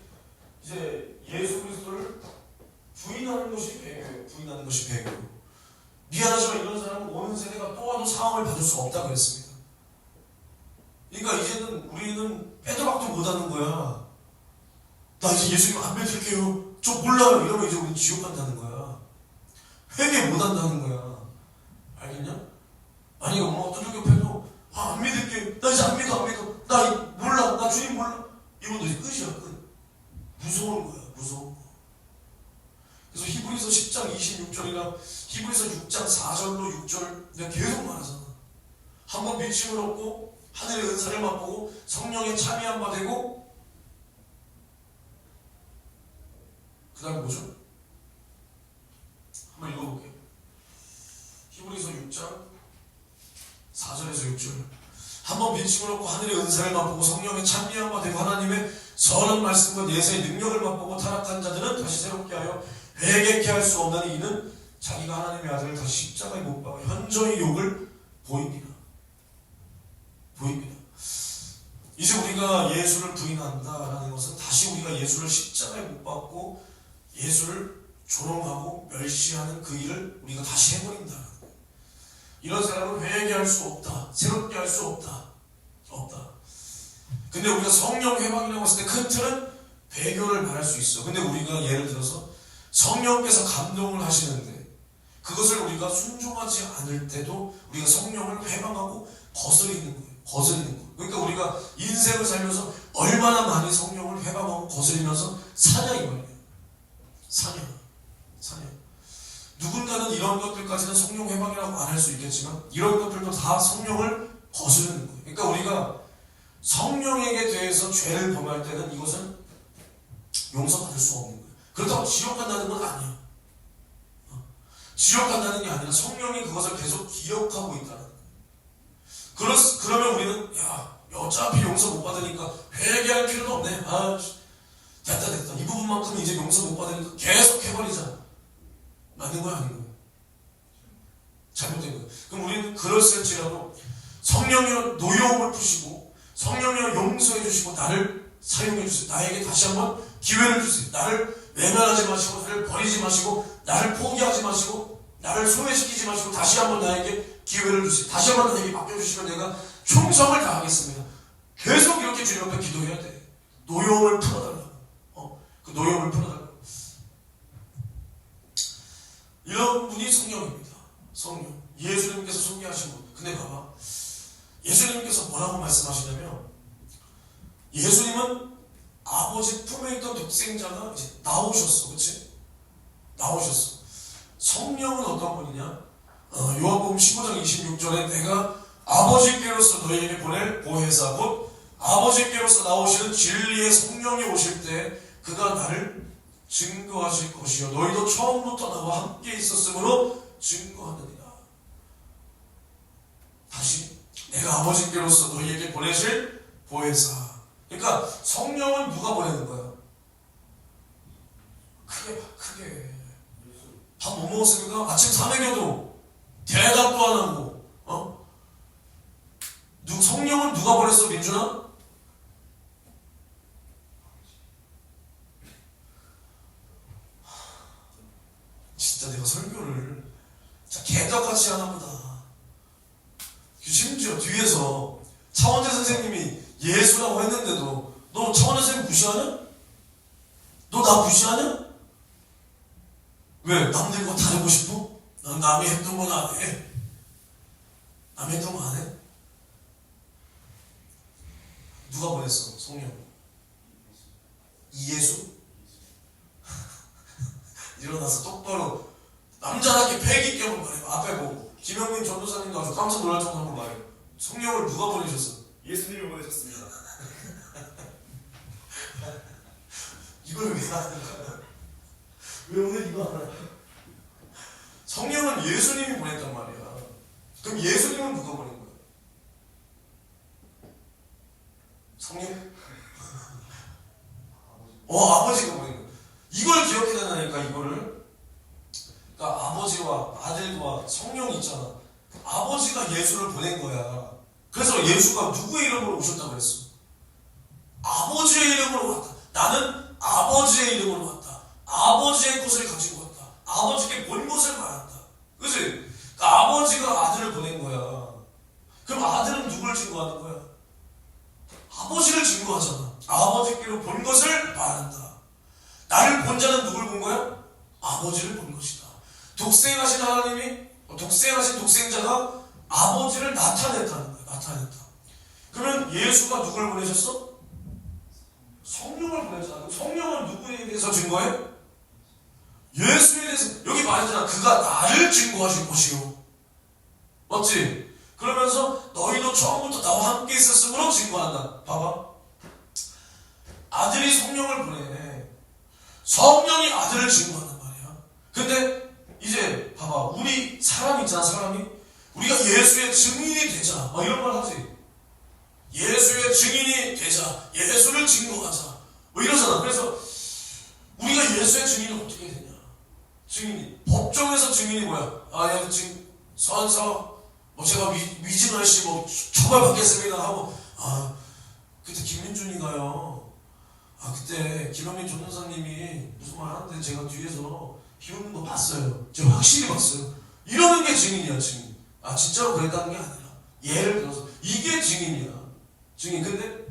이제 예수 그리스도를 부인하는 것이 배교예요. 미안하지만 이런 사람은 오는 세대가 또 와도 사함을 받을 수 없다 그랬습니다. 그러니까 이제는 우리는 빼도 박도 못하는 거야. 나 이제 예수님 안 믿을게요. 저 몰라요. 이러면 이제 우리 지옥 간다는 거야. 회개 못한다는 거야. 알겠냐? 아니 어떤 종교패도 안 믿을게. 나 이제 안 믿어. 나 몰라. 나 주님 몰라. 이러면 이제 끝이야. 끝. 무서운 거야. 그래서 히브리서 10장 26절이나 히브리서 6장 4절로 6절 내가 계속 말하잖아. 한번 믿음을 얻고 하늘의 은사를 맛보고 성령에 참여한 바 되고 그 다음에 뭐죠? 한번 읽어볼게요. 히브리서 6장 4절에서 6절. 한번 믿음을 얻고 하늘의 은사를 맛보고 성령에 참여한 바 되고 하나님의 선한 말씀과 예수의 능력을 맛보고 타락한 자들은 다시 새롭게 하여 회개케 할 수 없는 이는 자기가 하나님의 아들을 다시 십자가에 못 박아 현저히 욕을 보입니다. 이제 우리가 예수를 부인한다라는 것은 다시 우리가 예수를 십자가에 못 박고 예수를 조롱하고 멸시하는 그 일을 우리가 다시 해버린다는 거예요. 이런 사람은 회개할 수 없다. 새롭게 할 수 없다. 근데 우리가 성령 회방이라고 했을 때 큰 틀은 배교를 말할 수 있어. 근데 우리가 예를 들어서 성령께서 감동을 하시는데 그것을 우리가 순종하지 않을 때도 우리가 성령을 회방하고 거스리는 거예요. 그러니까 우리가 인생을 살면서 얼마나 많이 성령을 회방하고 거스리면서 사냐 이 말이에요. 사냐. 누군가는 이런 것들까지는 성령 회방이라고 안 할 수 있겠지만 이런 것들도 다 성령을 거스르는 거예요. 그러니까 우리가 성령에게 대해서 죄를 범할 때는 이것은 용서받을 수 없는 거예요. 그렇다고 지옥 간다는 건 아니야. 지옥 간다는 게 아니라 성령이 그것을 계속 기억하고 있다는 거예요. 그러면 우리는 어차피 용서 못 받으니까 회개할 필요도 없네. 됐다. 이 부분만큼은 이제 용서 못 받으니까 계속 해버리자. 맞는 거야 아닌 거야? 잘못된 거야. 그럼 우리는 그럴지라도 성령이 노여움을 푸시고 성령이 용서해 주시고 나를 사용해 주세요. 나에게 다시 한번 기회를 주세요. 나를 외면하지 마시고 나를 버리지 마시고 나를 포기하지 마시고 나를 소외시키지 마시고 다시 한번 나에게 기회를 주세요. 다시 한번 나에게 맡겨주시면 내가 충성을 다하겠습니다. 계속 이렇게 주님 앞에 기도해야 돼. 노여움을 풀어달라고. 그 노여움을 풀어달라고. 이런 분이 성령입니다. 성령. 예수님께서 소개하신 분. 근데 봐봐. 예수님께서 뭐라고 말씀하시냐면 예수님은 아버지 품에 있던 독생자가 이제 나오셨어. 그치? 나오셨어. 성령은 어떤 분이냐? 요한복음 15장 26절에 내가 아버지께로서 너희에게 보낼 보혜사 곧 아버지께로서 나오시는 진리의 성령이 오실 때 그가 나를 증거하실 것이요 너희도 처음부터 나와 함께 있었으므로 증거하느니라. 다시 내가 아버지께로서 너희에게 보내실 보혜사. 그러니까 성령을 누가 보내는 거야? 크게 밥 못 먹었습니까? 아침 사명여도 대답도 안 하고 성령은 누가 보냈어? 민준아? 진짜 내가 설교를 진짜 개떡같이 하나 보다. 심지어 뒤에서 차원재 선생님이 예수라고 했는데도 너 차원재 선생님 무시하냐? 너 나 무시하냐? 왜? 남들과 다르고 싶어? 난 남이 했던 건 안 해. 남이 했던 거 안 해? 누가 보냈어? 성령. 이예수? 일어나서 똑바로 남자답게 패기격을 말해. 앞에 보고 김영민 전도사님도 아주 깜짝 놀랄 정도로 말해. 성령을 누가 보내셨어? 예수님을 보내셨습니다. 이걸 왜 하는 거야? 왜 오늘 이거 하나? 성령은 예수님이 보냈단 말이야. 그럼 예수님은 누가 보낸 거야? 성령? 아버지가 보낸 거야. 이걸 기억해야 되니까 이거를. 그러니까 아버지와 아들과 성령이 있잖아. 아버지가 예수를 보낸 거야. 그래서 예수가 누구의 이름으로 오셨다고 그랬어? 아버지의 이름으로 왔다. 나는 아버지의 이름으로 왔다. 아버지의 것을 가지고 왔다. 아버지께 본 것을 말한다. 그치? 그러니까 아버지가 아들을 보낸 거야. 그럼 아들은 누굴 증거하는 거야? 아버지를 증거하잖아. 아버지께로 본 것을 말한다. 나를 본 자는 누굴 본 거야? 아버지를 본 것이다. 독생하신 하나님이, 독생하신 독생자가 아버지를 나타냈다는 거야. 나타냈다. 그러면 예수가 누굴 보내셨어? 성령을 보냈잖아. 성령은 누구에 대해서 증거해? 예수에 대해서. 여기 말했잖아. 그가 나를 증거하실 것이요. 맞지? 그러면서 너희도 처음부터 나와 함께 있었으므로 증거한다. 봐봐. 아들이 성령을 보내. 성령이 아들을 증거한단 말이야. 근데 이제 봐봐. 우리 사람 있잖아. 사람이 우리가 예수의 증인이 되자 이런 말 하지. 예수의 증인이 되자. 예수를 증거하자 이러잖아. 그래서 우리가 예수의 증인은 어떻게 되냐. 증인이 법정에서 증인이 뭐야? 지금 선서 제가 위진환 씨 처벌받겠습니다 하고 그때 김민준이가요. 그때 김영민 전도사님이 무슨 말 하는데 제가 뒤에서 비웃는 거 봤어요. 제가 확실히 봤어요. 이러는 게 증인이야. 증인. 진짜로 그랬다는 게 아니라 예를 들어서 이게 증인이야. 증인. 근데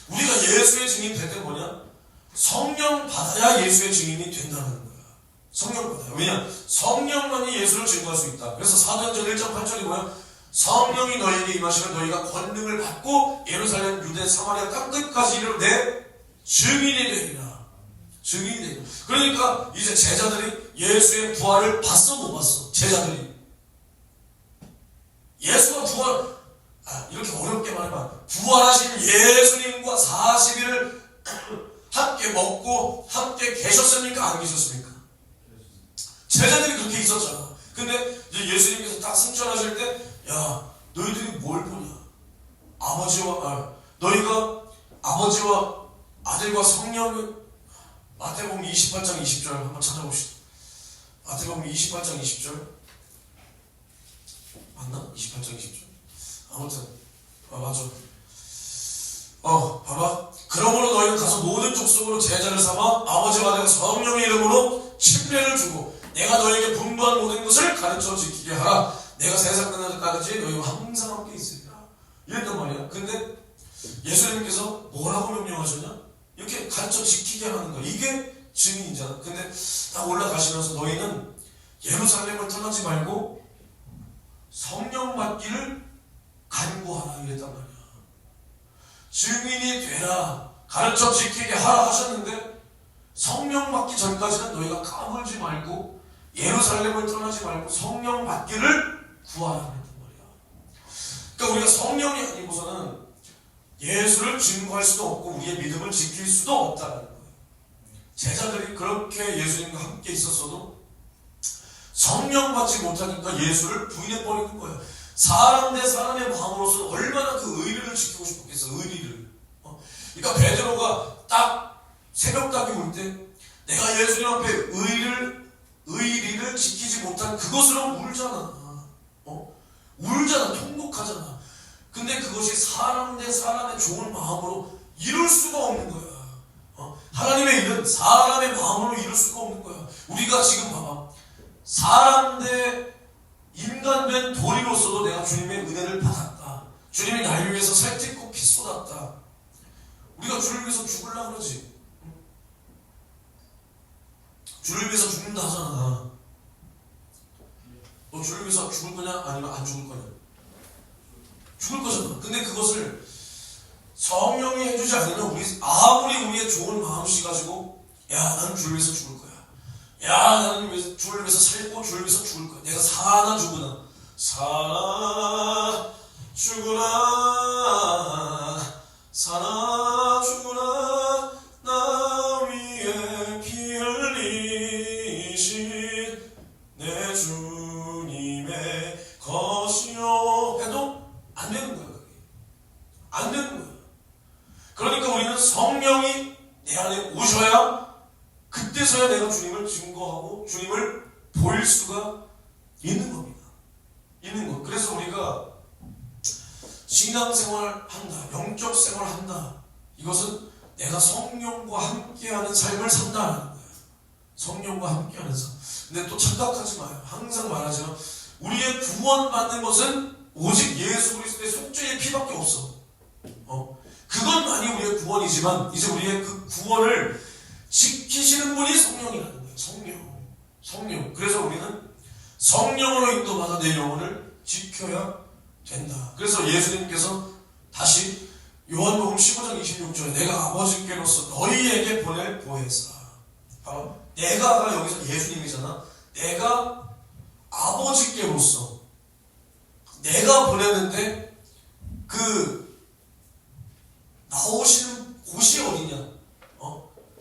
우리가 예수의 증인 될 때 뭐냐? 성령 받아야 예수의 증인이 된다는 거야. 성령 받아야. 왜냐? 성령만이 예수를 증거할 수 있다. 그래서 사도행전 1장 8절이 뭐야? 성령이 너희에게 임하시면 너희가 권능을 받고 예루살렘, 유대, 사마리아 땅끝까지 이르러 내 증인이 되리라. 증인이 되리라. 그러니까 이제 제자들이 예수의 부활을 봤어 못 봤어? 제자들이. 예수가 부활, 이렇게 어렵게 말해봐. 부활하신 예수님과 40일을 함께 먹고 함께 계셨습니까? 안 계셨습니까? 제자들이 그렇게 있었잖아. 근데 이제 예수님께서 딱 승천하실 때, 야, 너희들이 뭘 보냐? 너희가 아버지와 아들과 성령을, 마태복음 28장 20절 한번 찾아봅시다. 마태복음 28장 20절 맞나? 28장 20절. 아무튼 맞아. 봐봐. 그러므로 너희는 가서 모든 족속으로 제자를 삼아 아버지와 아들과 성령의 이름으로 침례를 주고 내가 너희에게 분부한 모든 것을 가르쳐 지키게 하라. 내가 세상 끝날 때까지 너희와 항상 함께 있으리라. 이랬단 말이야. 근데 예수님께서 뭐라고 명령하셨냐? 이렇게 가르쳐 지키게 하는 거야. 이게 증인이잖아. 근데 딱 올라가시면서 너희는 예루살렘을 떠나지 말고 성령 받기를 간구하라 이랬단 말이야. 증인이 되라, 가르쳐 지키게 하라 하셨는데 성령 받기 전까지는 너희가 까불지 말고 예루살렘을 떠나지 말고 성령 받기를 구하라 그랬단 말이야. 그러니까 우리가 성령이 아니고서는 예수를 증거할 수도 없고 우리의 믿음을 지킬 수도 없다는 거예요. 제자들이 그렇게 예수님과 함께 있었어도 성령 받지 못하니까 예수를 부인해버리는 거예요. 사람 대 사람의 마음으로서 얼마나 그 의리를 지키고 싶었겠어. 의리를. 그러니까 베드로가 딱 새벽닭이 올 때 내가 예수님 앞에 의리를 지키지 못한 그것으로 울잖아. 울잖아. 통곡하잖아. 근데 그것이 사람 대 사람의 좋은 마음으로 이룰 수가 없는 거야. 하나님의 일은 사람의 마음으로 이룰 수가 없는 거야. 우리가 지금 봐봐. 사람 대 인간 된 도리로서도 내가 주님의 은혜를 받았다. 주님이 나를 위해서 살찌고 피 쏟았다. 우리가 주를 위해서 죽으려고 그러지. 주를 위해서 죽는다 하잖아. 너 주를 위해서 죽을 거냐? 아니면 안 죽을 거냐? 죽을 거잖아. 근데 그것을 성령이 해주지 않으면 아무리 우리의 좋은 마음씨 가지고 나는 주를 위해서 죽을 거야. 나는 주를 위해서 살고 주를 위해서 죽을 거야. 내가 사나 죽으나 사나 죽으나 사나 죽으나 나 위에 피 흘리신 내 주님의 것이요 해도 안 되는 거야. 그게 안 되는 거야. 그러니까 우리는 성령이 내 안에 오셔야 그때서야 내가 주님을 증거하고 주님을 보일 수가 있는 겁니다. 있는 것. 그래서 우리가 신앙생활 한다, 영적 생활 한다. 이것은 내가 성령과 함께하는 삶을 산다는 거예요. 성령과 함께하는 삶. 근데 또 착각하지 마요. 항상 말하지만 우리의 구원받는 것은 오직 예수 그리스도의 속죄의 피밖에 없어. 그것만이 우리의 구원이지만 이제 우리의 그 구원을 지키시는 분이 성령이라는 거예요. 성령. 그래서 우리는 성령으로 인도받아 내 영혼을 지켜야 된다. 그래서 예수님께서 다시 요한복음 15장 26절에 내가 아버지께로서 너희에게 보낼 보혜사. 바로 내가가 여기서 예수님이잖아. 내가 아버지께로서 내가 보내는데 그 나오시는 곳이 어디냐?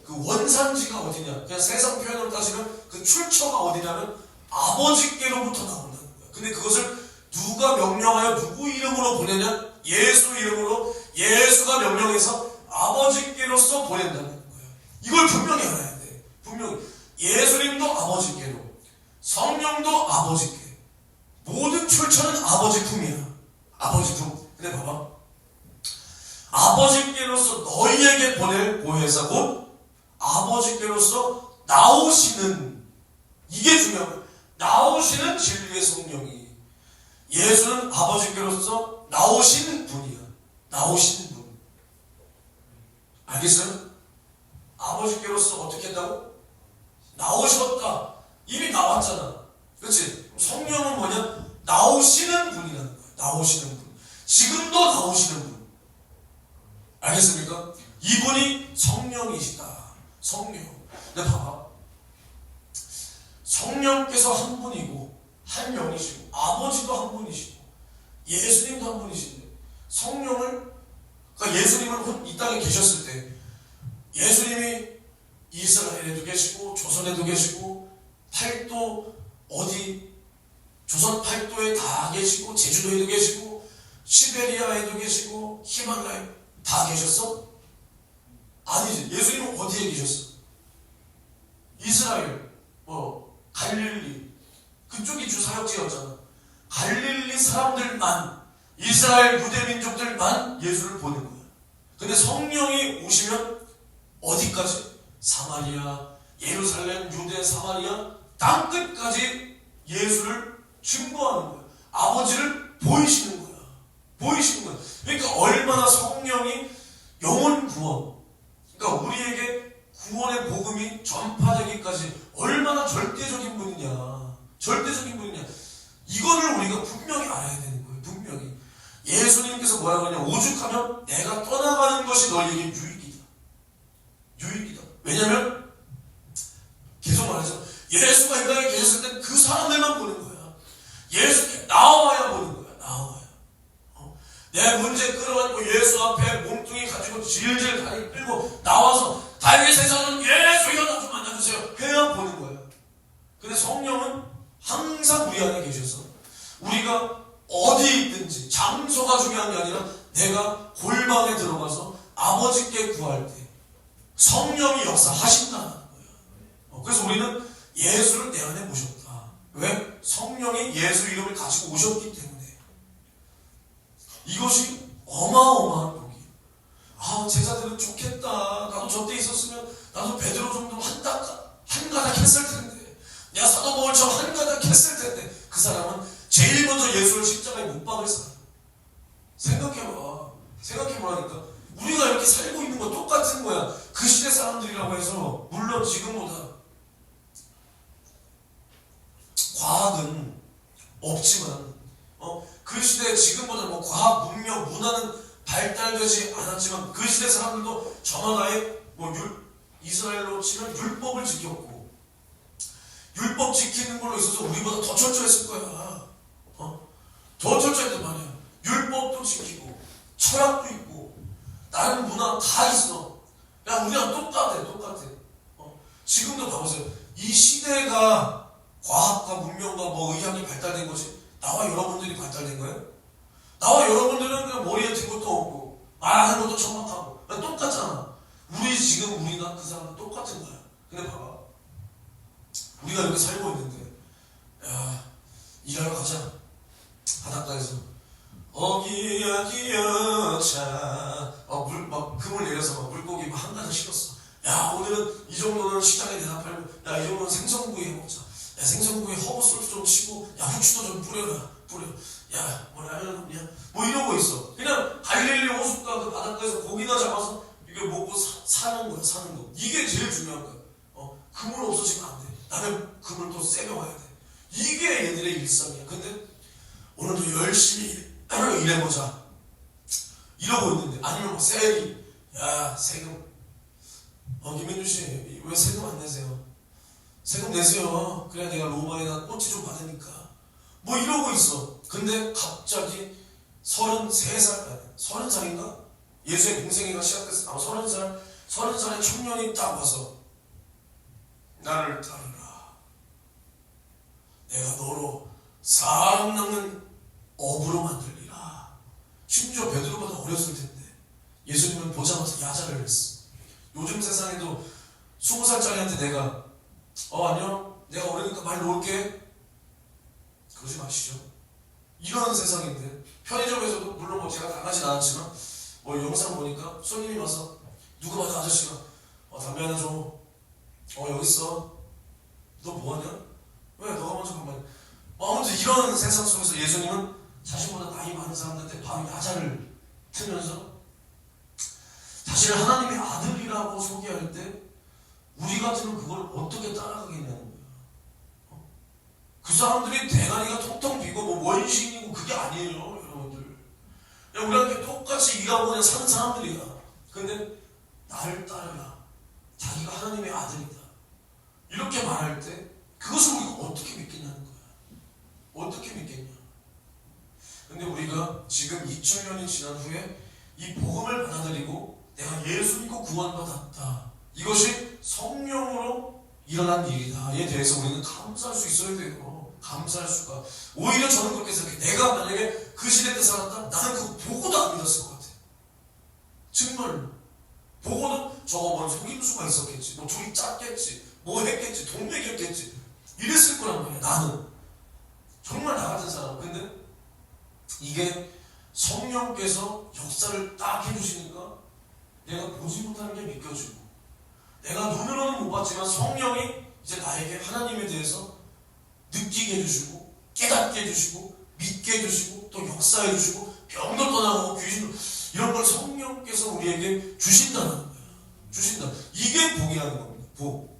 그 원산지가 어디냐? 그냥 세상 표현으로 따지면 그 출처가 어디냐면 아버지께로부터 나온다는 거야. 근데 그것을 누가 명령하여 누구 이름으로 보내냐? 예수 이름으로 예수가 명령해서 아버지께로서 보낸다는 거야. 이걸 분명히 알아야 돼. 분명히 예수님도 아버지께로, 성령도 아버지께. 모든 출처는 아버지 품이야. 아버지 품. 근데 봐봐. 아버지께로서 너희에게 보낼 보혜사 곧 아버지께로서 나오시는, 이게 중요한 거예요. 나오시는 진리의 성령이. 예수는 아버지께로서 나오시는 분이야. 나오시는 분. 알겠어요? 아버지께로서 어떻게 한다고? 나오셨다. 이미 나왔잖아. 그렇지? 성령은 뭐냐? 나오시는 분이라는 거야. 나오시는 분. 지금도 나오시는 분. 알겠습니까? 이분이 성령이시다. 성령. 근데 봐봐. 성령께서 한 분이고 한 영이시고 아버지도 한 분이시고 예수님도 한 분이신데 성령을, 그러니까 예수님은 이 땅에 계셨을 때 예수님이 이스라엘에도 계시고 조선에도 계시고 팔도 어디 조선 팔도에 다 계시고 제주도에도 계시고 시베리아에도 계시고 히말라야 다 계셨어? 아니지. 예수님은 어디에 계셨어? 이스라엘, 갈릴리 그쪽이 주 사역지였잖아. 갈릴리 사람들만, 이스라엘 유대 민족들만 예수를 보낸 거야. 근데 성령이 오시면 어디까지? 사마리아, 예루살렘, 유대, 사마리아 땅끝까지 예수를 증거하는 거야. 아버지를 보이시는 거야. 보이시는 거야. 그러니까 얼마나 성령이 영혼 구원, 그러니까 우리에게 구원의 복음이 전파되기까지 얼마나 절대적인 분이냐. 절대적인 분이냐. 이거를 우리가 분명히 알아야 되는 거예요. 분명히. 예수님께서 뭐라고 하냐. 오죽하면 내가 떠나가는 것이 너희에게 유익이다. 유익이다. 왜냐면 계속 말하죠. 예수가 이 땅에 계셨을 때 그 사람들만 보는 거야. 예수께 나와야 보는 거야. 나와야. 내 문제 끌어안고 예수 앞에 몸뚱이 가지고 질질 다리 끌고 나와서 다윗에서는 예수여 나 좀 만나주세요 해야 보는 거야. 근데 성령은 항상 우리 안에 계셔서 우리가 어디 있든지 장소가 중요한 게 아니라 내가 골방에 들어가서 아버지께 구할 때 성령이 역사하신다는 거예요. 그래서 우리는 예수를 내 안에 모셨다. 왜? 성령이 예수 이름을 가지고 오셨기 때문에. 이것이 어마어마한 복이에요. 아, 제자들은 좋겠다. 나도 저때 있었으면 나도 베드로 정도 한 가닥 했을 텐데, 내가 사도 바울처럼 한 가닥 했을 텐데. 그 사람은 제일 먼저 예수를 십자가에 못 박을 사람. 생각해보라니까. 우리가 이렇게 살고 있는 거 똑같은 거야. 그 시대 사람들이라고 해서 물론 지금보다 과학은 없지만 그 시대 지금보다 뭐 과학, 문명, 문화는 발달되지 않았지만 그 시대 사람들도 저마다의 이스라엘로 치면 율법을 지켰고, 율법 지키는 걸로 있어서 우리보다 더 철저했을 거야. 더 철저했단 말이야. 율법도 지키고 철학도 있고 다른 문화 다 있어. 야, 우리랑 똑같아. 지금도 봐보세요. 이 시대가 과학과 문명과 의학이 발달된 거지 나와 여러분들이 발달된 거예요? 나와 여러분들은 그냥 머리에 든 것도 없고 말하는 것도 천박하고 똑같잖아. 우리나 그 사람은 똑같은 거야. 근데 봐봐, 우리가 이렇게 살고 있는데, 야, 일하러 가자. 바닷가에서 어기야 기여차 금을 내려서 물고기 한 가닥 실었어. 야, 오늘은 이 정도는 시장에 내다 팔고, 야, 이 정도는 생선구이 해먹자. 야, 생선구이 허브솔트 좀 치고, 야, 후추도 좀 뿌려. 야, 라면 이러고 있어. 그냥 갈릴리 호숫가 그 바닷가에서 고기나 잡아서 이게 먹고 사는 거야. 이게 제일 중요한 거야. 그물 없어지면 안 돼. 나는 그물 또 세려와야 돼. 이게 얘들의 일상이야. 근데 오늘도 열심히 일해보자 이러고 있는데, 아니면 세리, 야, 세금, 김민주씨 왜 세금 안 내세요? 세금 내세요. 그래야 내가 로마에다 꽃이 좀 받으니까 이러고 있어. 근데 갑자기 30살인가? 예수의 공생애가 시작됐어. 30살의 청년이 딱 와서 나를 따르라. 내가 너로 사람 낚는 어부로 만들리라. 심지어 베드로보다 어렸을 텐데 예수님은 보자마자 야자를 했어. 요즘 세상에도 20살짜리한테 내가 안녕, 내가 어리니까 말 놓을게, 그러지 마시죠. 이런 세상인데, 편의점에서도 물론 제가 당하진 않았지만 영상 보니까 손님이 와서 누구 봐도 아저씨가 담배 하나 줘. 여기 있어. 너 뭐하냐? 왜? 너가 먼저 가만히. 아무튼 이런 세상 속에서 예수님은 자신보다 나이 많은 사람들한테 바로 야자를 틀면서 자신을 하나님의 아들이라고 소개할 때 우리 같으면 그걸 어떻게 따라가겠냐는 거야. 그 사람들이 대가리가 텅텅 비고 원신이고 그게 아니에요, 여러분들. 우리한테 똑같이 일하고 그냥 사는 사람들이야. 근데 나를 따르라. 자기가 하나님의 아들이다. 이렇게 말할 때 그것을 우리가 어떻게 믿겠냐는 거야. 어떻게 믿겠냐. 근데 우리가 지금 2000년이 지난 후에 이 복음을 받아들이고 내가 예수 믿고 구원받았다. 이것이 성령으로 일어난 일이다에 대해서 우리는 감사할 수 있어야 돼요. 감사할 수가. 오히려 저는 그렇게 생각해. 내가 만약에 그 시대 때 살았다, 나는 그거 보고도 안 믿었을 것 같아. 정말로. 보고는 저거 속임수가 있었겠지, 둘이 짰겠지, 했겠지, 돈 매겼겠지, 이랬을 거란 말이야. 나는 정말 나 같은 사람. 근데 이게 성령께서 역사를 딱 해주시니까 내가 보지 못하는 게 믿겨지고, 내가 눈으로는 못 봤지만 성령이 이제 나에게 하나님에 대해서 느끼게 해주시고, 깨닫게 해주시고, 믿게 해주시고, 또 역사해 주시고, 병도 떠나고 귀신도, 이런 걸 성령께서 우리에게 주신다는 거야. 주신다. 이게 복이라는 겁니다. 복.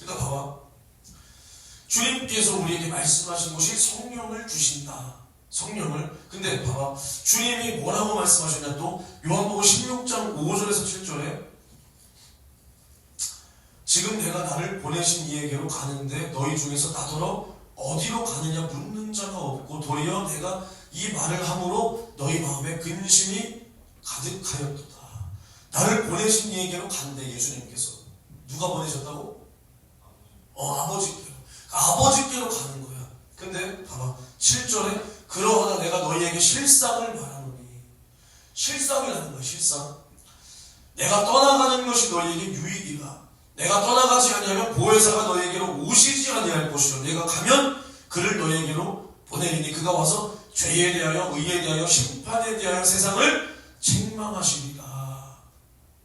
그러니까 봐봐, 주님께서 우리에게 말씀하신 것이 성령을 주신다. 성령을. 근데 봐봐, 주님이 뭐라고 말씀하셨냐. 또 요한복음 16장 5절에서 7절에 지금 내가 나를 보내신 이에게로 가는데 너희 중에서 나더러 어디로 가느냐 묻는 자가 없고, 도리어 내가 이 말을 함으로 너희 마음에 근심이 가득하였도다. 나를 보내신 이에게로 간대. 예수님께서 누가 보내셨다고? 아버지께로. 아버지께로 가는 거야. 근데 봐봐, 7절에 그러하나 내가 너희에게 실상을 말하노니. 실상이라는 거야. 실상. 내가 떠나가는 것이 너희에게 유익이라. 내가 떠나가지 아니하면 보혜사가 너희에게로 오시지 아니할 것이요 내가 가면 그를 너희에게로 보내리니 그가 와서 죄에 대하여 의에 대하여 심판에 대하여 세상을 책망하시리라.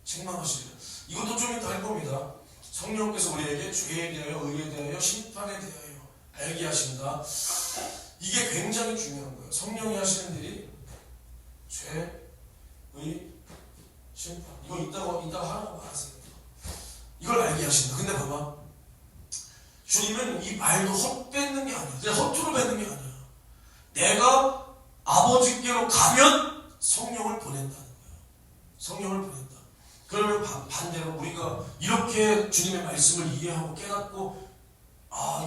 책망하시리라. 이것도 좀 이따 할 겁니다. 성령께서 우리에게 죄에 대하여 의에 대하여 심판에 대하여 알게 하신다. 이게 굉장히 중요한 거예요. 성령이 하시는 일이 죄, 의, 심판. 이거 이따가 하라고 하세요. 이걸 알게 하신다. 근데 봐봐. 주님은 이 말도 헛뱉는 게 아니야. 그냥 허투루 뱉는 게 아니야. 내가 아버지께로 가면 성령을 보낸다는 거야. 성령을 보낸다. 그러면 반대로 우리가 이렇게 주님의 말씀을 이해하고 깨닫고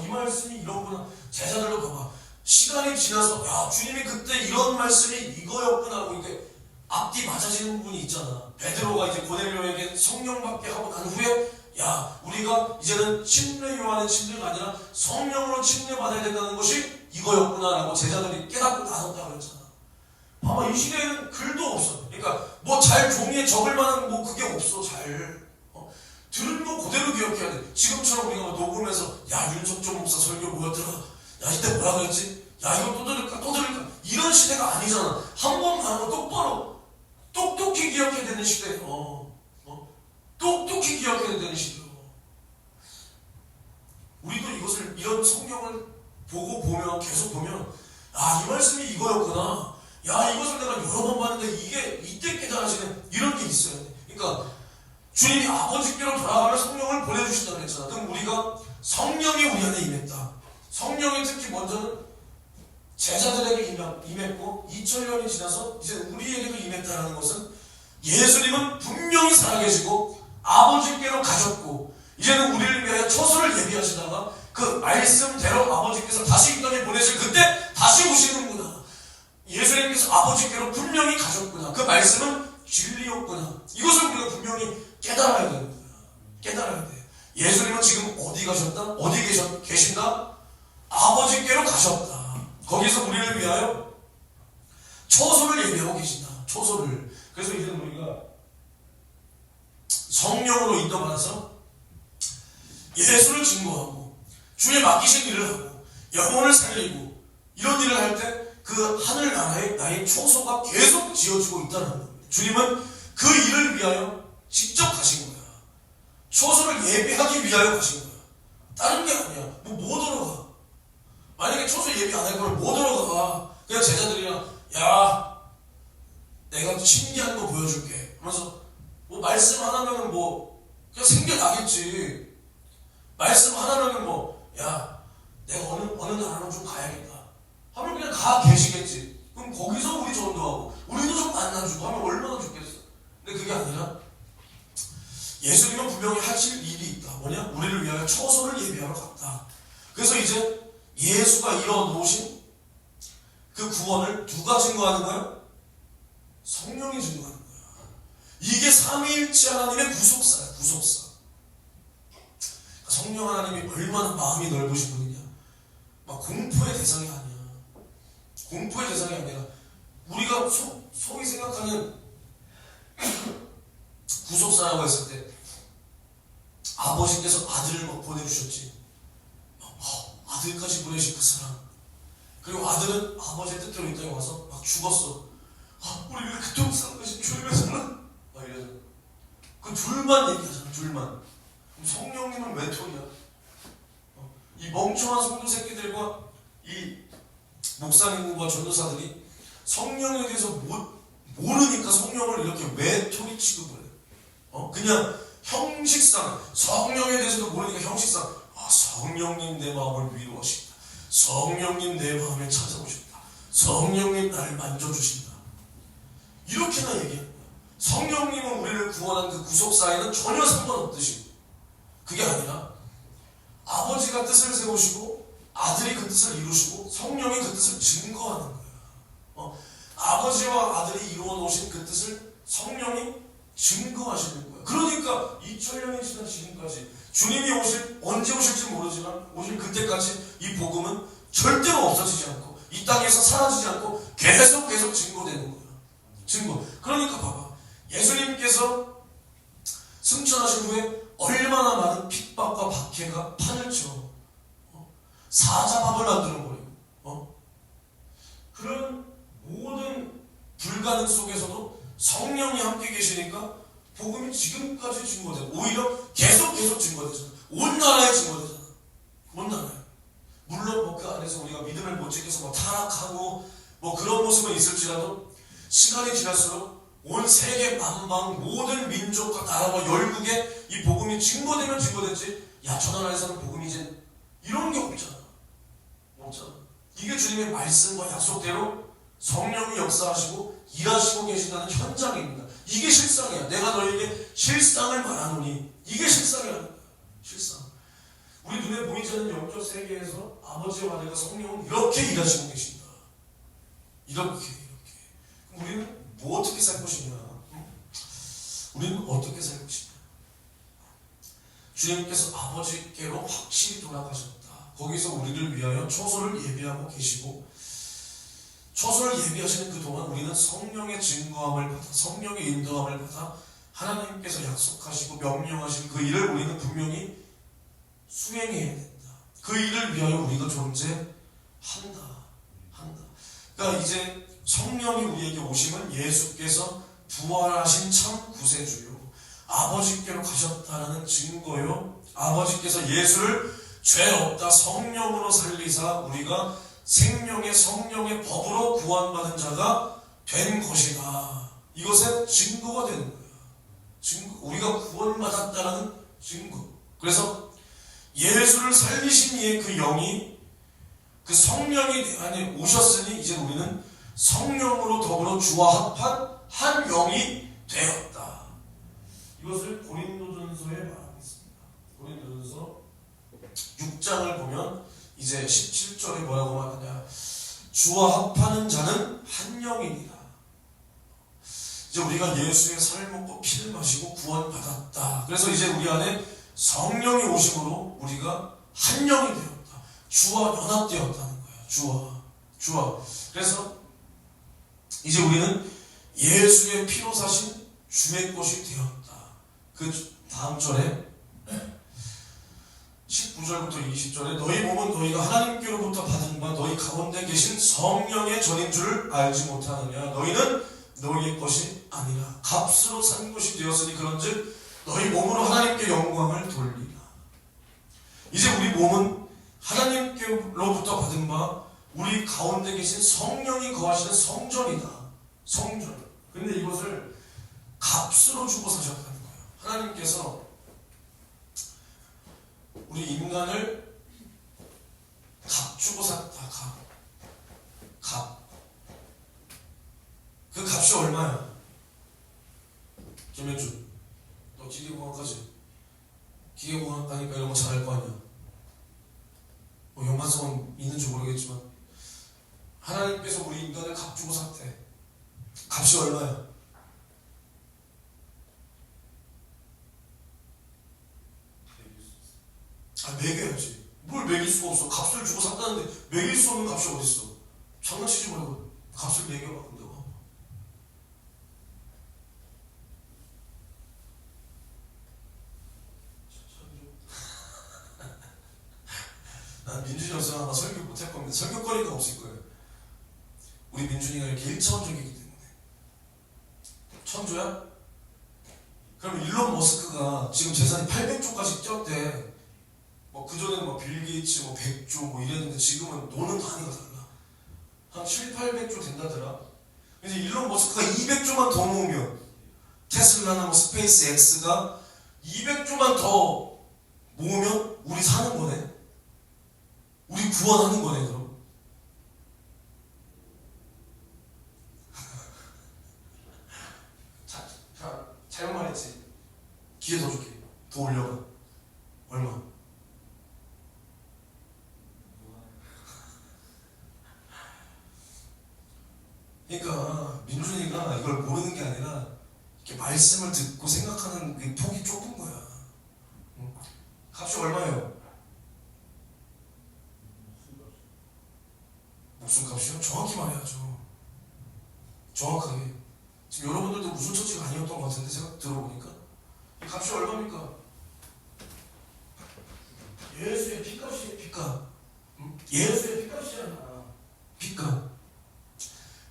이 말씀이 이런구나. 제자들로 봐봐. 시간이 지나서 야 주님이 그때 이런 말씀이 이거였구나 하고 이게 앞뒤 맞아지는 부분이 있잖아. 베드로가 이제 고넬료에게 성령 받게 하고 난 후에 야 우리가 이제는 침례 요한의 침례가 아니라 성령으로 침례 받아야 된다는 것이 이거였구나 라고 제자들이 깨닫고 나섰다고 그랬잖아. 봐봐 이 시대에는 글도 없어. 그러니까 뭐 잘 종이에 적을 만한 뭐 그게 없어. 잘 들은 거 그대로 기억해야 돼. 지금처럼 우리가 녹음해서 야 윤석조 목사 설교 뭐였더라. 야 이때 뭐라 그랬지? 야 이거 또 들을까? 이런 시대가 아니잖아. 한 번 가는 거 똑바로 똑똑히 기억해야 되는 시대. 똑똑히 기억해야 되는 시대. 우리도 이것을 이런 성경을 보면 계속 보면 이 말씀이 이거였구나. 야 이것을 내가 여러 번 봤는데 이게 이때 깨달아지는 이런 게 있어요. 그러니까 주님이 아버지께로 돌아가면 성령을 보내주신다고 했잖아. 그럼 우리가 성령이 우리 안에 임했다. 성령이 특히 먼저는 제자들에게 임했고 2000년이 지나서 이제 우리에게도 임했다는 것은 예수님은 분명히 살아계시고 아버지께로 가셨고 이제는 우리를 위하여 처소를 예비하시다가 그 말씀대로 아버지께서 다시 이 땅에 보내실 그때 다시 오시는구나. 예수님께서 아버지께로 분명히 가셨구나. 그 말씀은 진리였구나. 이것을 우리가 분명히 깨달아야 되는 거야. 깨달아야 돼. 예수님은 지금 어디 가셨다? 어디 계신다? 아버지께로 가셨다. 거기서 우리를 위하여 처소를 예비하고 계신다. 처소를. 그래서 이제는 우리가 성령으로 인도받아서 예수를 증거하고 주의 맡기신 일을 하고 영혼을 살리고 이런 일을 할 때 그 하늘나라에 나의 처소가 계속 지어지고 있다는 거예요. 주님은 그 일을 위하여 직접 가신 거야. 처소를 예비하기 위하여 가신 거야. 다른 게 아니야. 뭐 들어가. 만약에 처소 예비 안 할 거면 뭐 들어가. 그냥 제자들이랑 야 내가 신기한 거 보여줄게 하면서 뭐 말씀 하나면은 뭐 그냥 생겨나겠지. 말씀 하나면은 뭐 야 내가 어느 나라로 좀 가야겠다 하면 그냥 가 계시겠지. 그럼 거기서 우리 전도하고 우리도 좀 만나주고 하면 얼마나 좋겠어. 근데 그게 아니라 예수님은 분명히 하실 일이 있다. 뭐냐? 우리를 위하여 처소를 예비하러 갔다. 그래서 이제 예수가 이뤄놓으신 그 구원을 누가 증거하는 거야? 성령이 증거하는 거야. 이게 삼위일체 하나님의 구속사야. 구속사. 성령 하나님이 얼마나 마음이 넓으신 분이냐. 막 공포의 대상이 아니야. 공포의 대상이 아니라 우리가 소위 생각하는 구속사라고 했을 때 아버지께서 아들을 막 보내주셨지. 아들까지 보내신 그 사랑. 그리고 아들은 아버지의 뜻대로 이 땅에 와서 막 죽었어. 우리 왜 그토록 사랑하신 주님의 사랑? 막 이러잖아. 그 둘만 얘기하잖아. 둘만. 그럼 성령님은 외톨이야. 이 멍청한 성도 새끼들과 이 목사님과 전도사들이 성령에 대해서 모르니까 성령을 이렇게 외톨이 취급을 해. 그냥 형식상 성령에 대해서도 모르니까 형식상 성령님 내 마음을 위로하신다. 성령님 내 마음에 찾아오신다. 성령님 나를 만져주신다. 이렇게나 얘기합니다. 성령님은 우리를 구원한 그 구속사에는 전혀 상관없듯이 그게 아니라 아버지가 뜻을 세우시고 아들이 그 뜻을 이루시고 성령이 그 뜻을 증거하는 거예요. 아버지와 아들이 이루어 놓으신 그 뜻을 성령이 증거하시는 거예요. 그러니까 2000년이 지난 지금까지 주님이 언제 오실지 모르지만 오실 그때까지 이 복음은 절대로 없어지지 않고 이 땅에서 사라지지 않고 계속 증거되는 거예요. 증거. 그러니까 봐봐. 예수님께서 승천하신 후에 얼마나 많은 핍박과 박해가 판을 쳐 사자밥을 만드는 거예요. 그런 모든 불가능 속에서도 성령이 함께 계시니까 복음이 지금까지 증거돼. 오히려 계속 증거되잖아. 온 나라에 증거되잖아. 온 나라에. 물론 그 안에서 우리가 믿음을 못 지켜서 타락하고 그런 모습은 있을지라도 시간이 지날수록 온 세계 만방 모든 민족과 나라와 열국에 이 복음이 증거되면 증거됐지. 야, 저 나라에서는 복음이 이제 이런 게 없잖아. 이게 주님의 말씀과 약속대로 성령이 역사하시고 일하시고 계신다는 현장입니다. 이게 실상이야. 내가 너에게 실상을 말하노니 이게 실상이라는 거야. 실상. 우리 눈에 보이지 않는 영적 세계에서 아버지와 아들과 성령은 이렇게 일하시고 계신다. 이렇게. 그럼 우리는 어떻게 살 것이냐? 우리는 어떻게 살 것이냐? 주님께서 아버지께로 확실히 돌아가셨다. 거기서 우리를 위하여 초소를 예비하고 계시고, 초소를 예비하시는 그동안 우리는 성령의 증거함을 받아, 성령의 인도함을 받아 하나님께서 약속하시고 명령하신 그 일을 우리는 분명히 수행해야 된다. 그 일을 위하여 우리가 존재한다. 그러니까 이제 성령이 우리에게 오시면 예수께서 부활하신 참 구세주요, 아버지께로 가셨다는 증거요, 아버지께서 예수를 죄 없다 성령으로 살리사 우리가 생명의 성령의 법으로 구원받은 자가 된 것이다. 이것의 증거가 되는 거야. 증거. 우리가 구원받았다는 증거. 그래서 예수를 살리신 이의 그 영이, 그 성령이 내 안에 오셨으니 이제 우리는 성령으로 더불어 주와 합한 한 영이 되었다. 이것을 고린도전서에 말하고 있습니다. 고린도전서 6장을 보면 이제 17절에 뭐라고 말하냐? 주와 합하는 자는 한 영이니라. 이제 우리가 예수의 살을 먹고 피를 마시고 구원받았다. 그래서 이제 우리 안에 성령이 오심으로 우리가 한 영이 되었다. 주와 연합되었다는 거야. 주와. 그래서 이제 우리는 예수의 피로 사신 주의 것이 되었다. 그 다음 절에 19절부터 20절에 너희 몸은 너희가 하나님께로부터 받은 바 너희 가운데 계신 성령의 전인 줄을 알지 못하느냐. 너희는 너희의 것이 아니라 값으로 산 것이 되었으니 그런즉 너희 몸으로 하나님께 영광을 돌리라. 이제 우리 몸은 하나님께로부터 받은 바 우리 가운데 계신 성령이 거하시는 성전이다. 성전. 근데 이것을 값으로 주고 사셨다는 거예요. 하나님께서 우리 인간을 값 주고 샀다. 값. 그 값이 얼마야? 김현준, 너 기계공학까지? 기계공학과니까 이런 거 잘할 거 아니야? 연관성은 있는지 모르겠지만 하나님께서 우리 인간을 값 주고 샀대. 값이 얼마야? 매겨야지. 뭘 매길 수가 없어. 값을 주고 샀다는데 매길 수 없는 값이 어딨어. 장난치지 말고 값을 매겨봐. 근데 난 민준이 형수랑 아마 설교 못할 겁니다. 설교거리가 없을 거예요. 우리 민준이가 이렇게 1차원적이기 때문에. 천조야? 그럼 일론 머스크가 지금 재산이 800조까지 뛰었대. 그전에는 빌 게이츠 100조 이랬는데 지금은 노는 단위가 달라. 한 7, 800조 된다더라. 이제 일론 머스크가 200조만 더 모으면, 테슬라나 스페이스 X가 200조만 더 모으면 우리 사는 거네. 우리 구원하는 거네. 그럼 자, 잘못 말했지. 기회 더 줄게. 더 올려가. 얼마? 그러니까 민준이가 이걸 모르는 게 아니라 이렇게 말씀을 듣고 생각하는 그 폭이 좁은 거야. 값이 얼마예요? 무슨 값이요? 정확히 말해야죠. 정확하게. 지금 여러분들도 무슨 처지가 아니었던 것 같은데 생각 들어보니까 이 값이 얼마입니까? 예수의 피값이에요. 피값. 예수의 피값이잖아. 피값.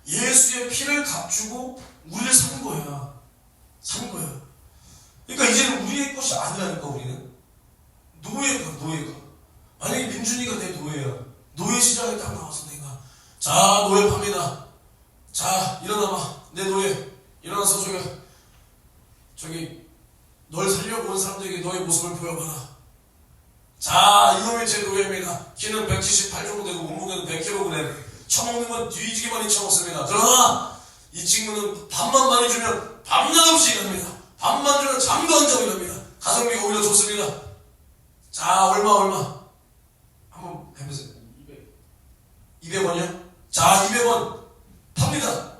예수의 피를 값주고 우리를 산 거야. 산 거야. 그러니까 이제는 우리의 것이 아니라니까. 우리는 노예가 만약에 민준이가 내 노예야. 노예 시장에 딱 나와서 내가 자 노예 팝니다. 자 일어나봐. 내 노예 일어나서 저기 널 살려고 온 사람들에게 너의 모습을 보여봐라. 자 이놈이 제 노예입니다. 키는 178 정도 되고 몸무게는 100kg. 처먹는 건 뒤지게 많이 처먹습니다. 그러나 이 친구는 밥만 많이 주면 밤낮 없이 일합니다. 밥만 주면 잠도 안 자고 일합니다. 가성비가 오히려 좋습니다. 자 얼마 한번 해보세요. 200원이요? 자 200원 팝니다.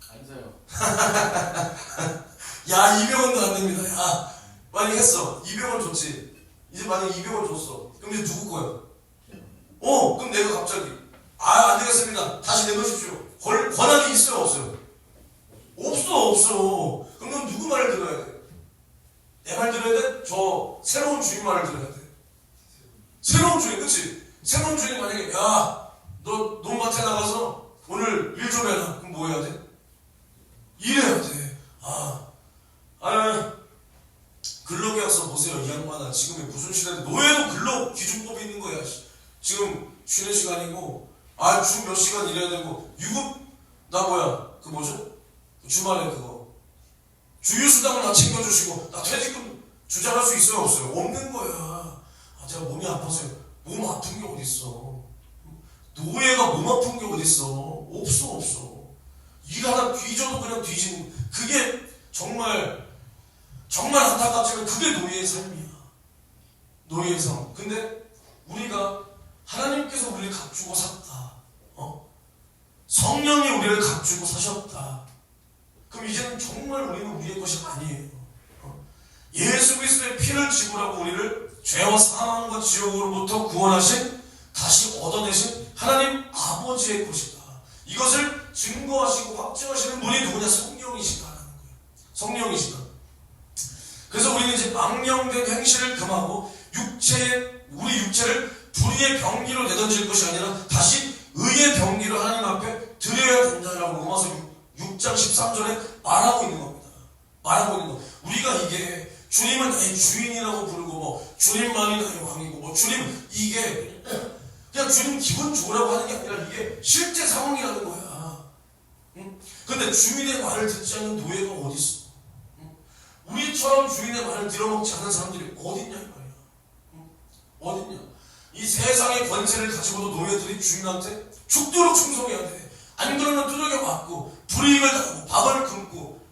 안 사요. 야 200원도 안 됩니다. 야 만약 했어 200원 줬지. 이제 만약 200원 줬어. 그럼 이제 누구 거야? 그럼 내가 갑자기 안 되겠습니다. 다시 내놓으십시오. 권한이 있어요 없어요? 없어. 그럼 넌 누구 말을 들어야 돼? 내 말 들어야 돼? 저 새로운 주인 말을 들어야 돼. 새로운 주인, 그치? 새로운 주인 만약에 야 너 논밭에 나가서 오늘 일 좀 해라. 그럼 뭐 해야 돼? 일해야 돼. 근로계약서 보세요. 이 양반아 지금 무슨 시대인데 노예도 근로기준법이 있는 거야. 지금 쉬는 시간이고 주 몇 시간 일해야 되고 유급 나 그 뭐죠? 주말에 그거 주휴수당을 다 챙겨주시고 나 퇴직금 주장할 수 있어요 없어요? 없는 거야. 제가 몸이 아파서요. 몸 아픈 게 어딨어? 노예가 몸 아픈 게 어딨어? 없어. 일 하나 뒤져도 그냥 뒤지는 그게 정말 안타깝지만 그게 노예의 삶이야. 노예의 삶. 근데 우리가 하나님께서 우리를 값주고 샀다. 성령이 우리를 값주고 사셨다. 그럼 이제는 정말 우리는 우리의 것이 아니에요. 예수 그리스도의 피를 지불하고 우리를 죄와 사망과 지옥으로부터 구원하신 다시 얻어내신 하나님 아버지의 것이다. 이것을 증거하시고 확증하시는 분이 누구냐? 성령이시다라는 거예요. 성령이시다. 그래서 우리는 이제 망령된 행실을 금하고 우리 육체를 불의의 병기로 내던질 것이 아니라 다시 의의 병기로 하나님 앞에 드려야 된다라고 로마서 6장 13절에 말하고 있는 겁니다. 말하고 있는 거. 우리가 이게 주님은 나의 주인이라고 부르고 주님만이 나의 왕이고 주님 이게 그냥 주님 기분 좋으라고 하는 게 아니라 이게 실제 상황이라는 거야. 근데 주인의 말을 듣지 않는 노예가 어디 있어? 우리처럼 주인의 말을 들어먹지 않는 사람들이 어딨냐 이 말이야. 어딨냐? 이 세상의 권세를 가지고도 노예들이 주인한테 죽도록 충성해야 돼. 안 그러면 두들겨 맞고 불이익을 당하고 밥을 굶고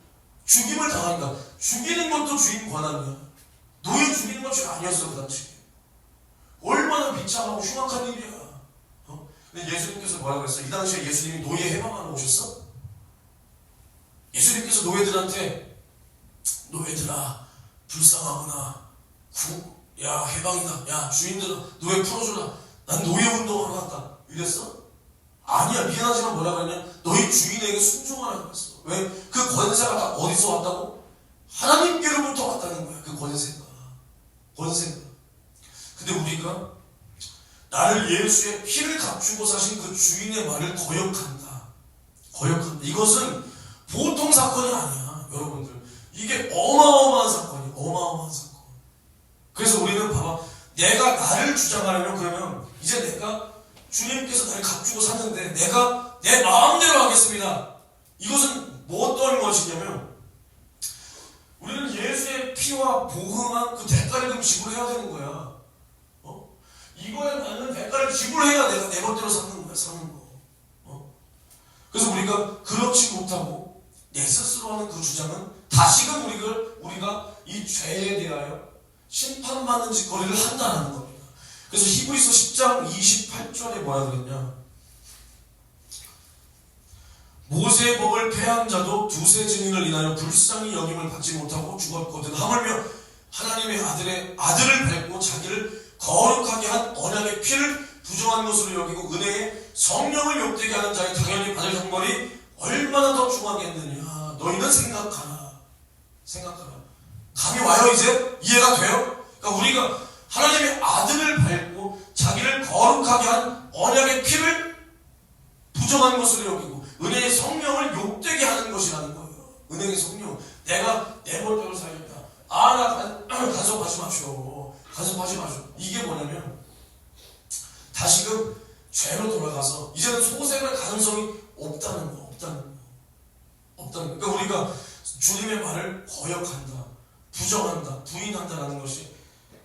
죽임을 당하니까 죽이는 것도 주인 권한이야. 노예 죽이는 건 죄 아니었어 그 당시에. 얼마나 비참하고 흉악한 일이야. 근데 예수님께서 뭐라고 그랬어? 이 당시에 예수님이 노예 해방하러 오셨어? 예수님께서 노예들한테 노예들아 불쌍하구나. 야 해방이다. 야 주인들아 노예 풀어줘라. 난 노예 운동하러 갔다. 이랬어? 아니야. 미안하지만 뭐라 그랬냐? 너희 주인에게 순종하라고 했어. 왜? 그 권세가 다 어디서 왔다고? 하나님께로부터 왔다는 거야. 그 권세가. 근데 우리가 나를 예수의 피를 값주고 사신 그 주인의 말을 거역한다. 이것은 보통 사건이 아니야. 여러분들. 이게 어마어마한 사건이야. 어마어마한 사건. 그래서 우리는 봐봐. 내가 나를 주장하려면 그러면 이제 내가 주님께서 나를 값주고 샀는데 내가 내 마음대로 하겠습니다. 이것은 뭐 어떤 것이냐면 우리는 예수의 피와 보응한 그 대가를 좀 지불해야 되는 거야. 이거에 맞는 대가를 지불해야 내가 내 멋대로 사는 거. 그래서 우리가 그렇지 못하고 내 스스로 하는 그 주장은 다시금 우리가 이 죄에 대하여 심판받는 짓거리를 한다는 겁니다. 그래서 히브리서 10장 28절에 뭐라 그랬냐? 모세의 법을 폐한 자도 두세 증인을 인하여 불쌍히 여김을 받지 못하고 죽었거든. 하물며 하나님의 아들을 밟고 자기를 거룩하게 한 언약의 피를 부정한 것으로 여기고 은혜의 성령을 욕되게 하는 자의 당연히 받을 형벌이 얼마나 더 중하겠느냐. 너희는 생각하라. 감이 와요? 이제? 이해가 돼요? 그러니까 우리가 하나님의 아들을 밟고 자기를 거룩하게 한 언약의 피를 부정한 것으로 여기고 은혜의 성령을 욕되게 하는 것이라는 거예요. 은혜의 성령. 내가 내 멋대로 살겠다. 나 간섭하지 마시오. 간섭하지 마시오. 이게 뭐냐면 다시금 죄로 돌아가서 이제는 소생할 가능성이 없다는 거. 그러니까 우리가 주님의 말을 거역한다, 부정한다, 부인한다라는 것이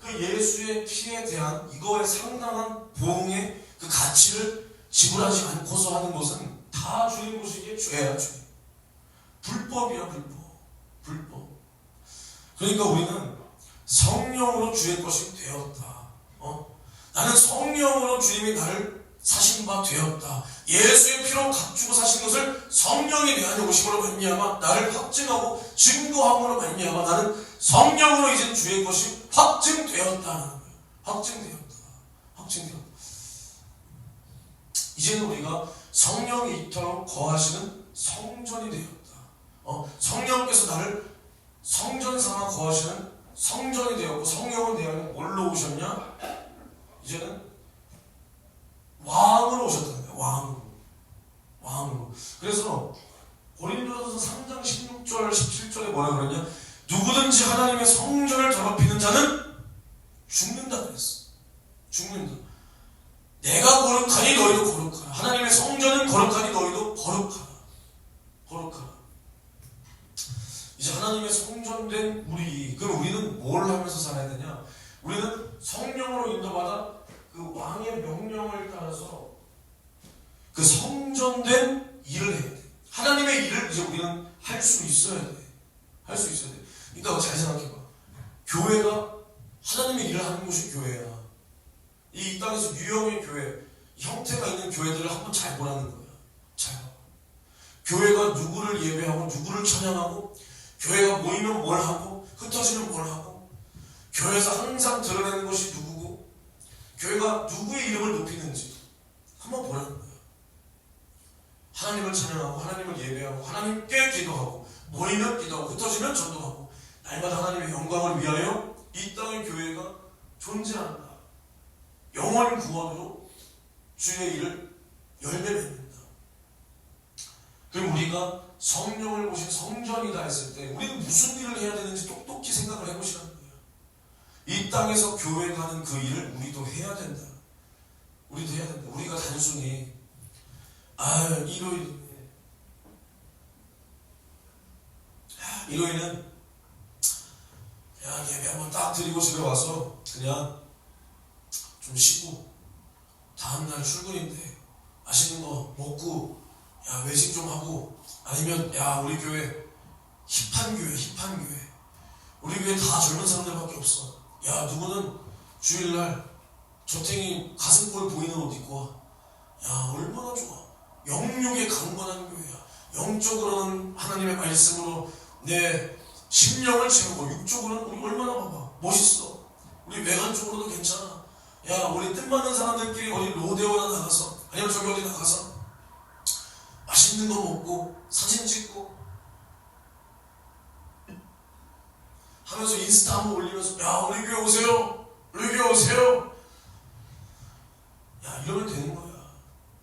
그 예수의 피에 대한 이거에 상당한 보응의 그 가치를 지불하지 않고서 하는 것은 다 주님 보시기에 죄야, 죄. 불법이야, 불법. 그러니까 우리는 성령으로 주의 것이 되었다. 나는 성령으로 주님이 나를 사신 바 되었다. 예수의 피로 값주고 사신 것을 성령이 내 안에 오심으로 말미암아 나를 확증하고 증거함으로 말미암아 나는 성령으로 이제 주의 것이 확증되었다는 거예요. 확증되었다. 이제는 우리가 성령이 이토록 거하시는 성전이 되었다. 성령께서 나를 성전 삼아 거하시는 성전이 되었고 성령은 내 안에 뭘로 오셨냐? 이제는 왕으로 오셨다는 거예요. 왕으로. 그래서 고린도전서 3장 16절 17절에 뭐라 그러냐? 누구든지 하나님의 성전을 더럽히는 자는 죽는다 그랬어. 죽는다. 내가 거룩하니 너희도 거룩하라. 하나님의 성전은 거룩하니 너희도 거룩하라. 이제 하나님의 성전된 우리, 그럼 우리는 뭘 하면서 살아야 되냐? 우리는 성령으로 인도받아 그 왕의 명령을 따라서 그 성전된 일을 해야 돼. 하나님의 일을 이제 우리는 할 수 있어야 돼. 그러니까 잘 생각해봐. 교회가 하나님의 일을 하는 곳이 교회야. 이 땅에서 유형의 교회, 형태가 있는 교회들을 한번 잘 보라는 거야. 잘 봐. 교회가 누구를 예배하고 누구를 찬양하고 교회가 모이면 뭘 하고 흩어지면 뭘 하고 교회에서 항상 드러내는 것이 누구고 교회가 누구의 이름을 높이는지 한번 보라는 거야. 하나님을 찬양하고 하나님을 예배하고 하나님께 기도하고 모이면 기도하고 흩어지면 전도하고 날마다 하나님의 영광을 위하여 이 땅의 교회가 존재한다. 영원 구원으로 주의 일을 열매 맺는다. 그럼 우리가 성령을 보신 성전이다 했을 때 우리는 무슨 일을 해야 되는지 똑똑히 생각을 해보시라는 거예요. 이 땅에서 교회가 하는 그 일을 우리도 해야 된다. 우리가 단순히 일요일은 그냥 예배 한번 딱 드리고 집에 와서 그냥 좀 쉬고 다음날 출근인데 맛있는 거 먹고 외식 좀 하고 아니면 우리 교회 힙한 교회 우리 교회 다 젊은 사람들밖에 없어. 누구는 주일날 조탱이 가슴골 보이는 옷 입고 와. 얼마나 좋아. 영육에 강건한 교회야. 영적으로는 하나님의 말씀으로 내 심령을 채우고 육적으로는 우리 얼마나 봐봐 멋있어. 우리 외관적으로도 괜찮아. 우리 뜻맞는 사람들끼리 어디 로데오나 나가서 아니면 저기 어디 나가서 맛있는 거 먹고 사진 찍고 하면서 인스타 한번 올리면서 우리 교회 오세요. 이러면 되는 거야.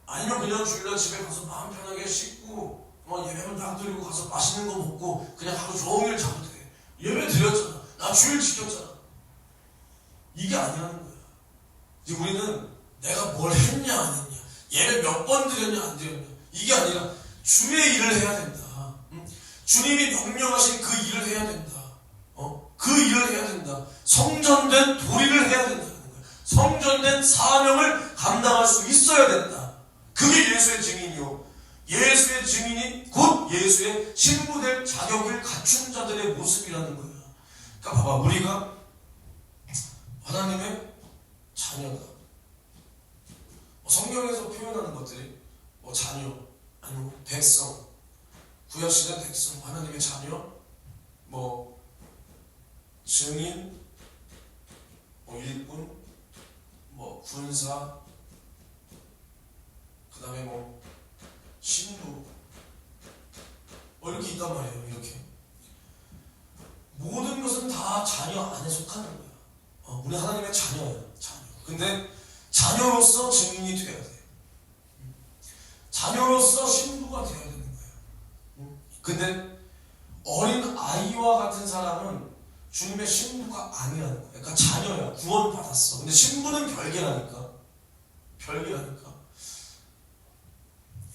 아니면 그냥 주일날 집에 가서 마음 편하게 씻고 예배만 딱 드리고 가서 맛있는 거 먹고 그냥 하루 종일 자도 돼. 예배 드렸잖아. 나 주일 지켰잖아. 이게 아니라는 거야. 이제 우리는 내가 뭘 했냐 안 했냐, 예배 몇 번 드렸냐 안 드렸냐, 이게 아니라 주의 일을 해야 된다. 주님이 명령하신 그 일을 해야 된다. 그 일을 해야 된다. 성전된 도리를 해야 된다는 거야. 성전된 사명을 감당할 수 있어야 된다. 그게 예수의 증인이요. 예수의 증인이 곧 예수의 신부될 자격을 갖춘 자들의 모습이라는 거야. 그러니까 봐봐, 우리가 하나님의 자녀다. 성경에서 표현하는 것들이 자녀, 아니면 백성, 구약시대 백성, 하나님의 자녀, 증인, 일꾼, 군사, 그 다음에 신부, 이렇게 있단 말이에요. 이렇게. 모든 것은 다 자녀 안에 속하는 거야. 우리 하나님의 자녀야, 자녀. 근데 자녀로서 증인이 돼야 돼. 자녀로서 신부가 돼야 되는 거야. 근데 어린 아이와 같은 사람은 주님의 신부가 아니라는 거야. 그러니까 자녀야, 구원받았어. 근데 신부는 별개라니까. 별개라니까.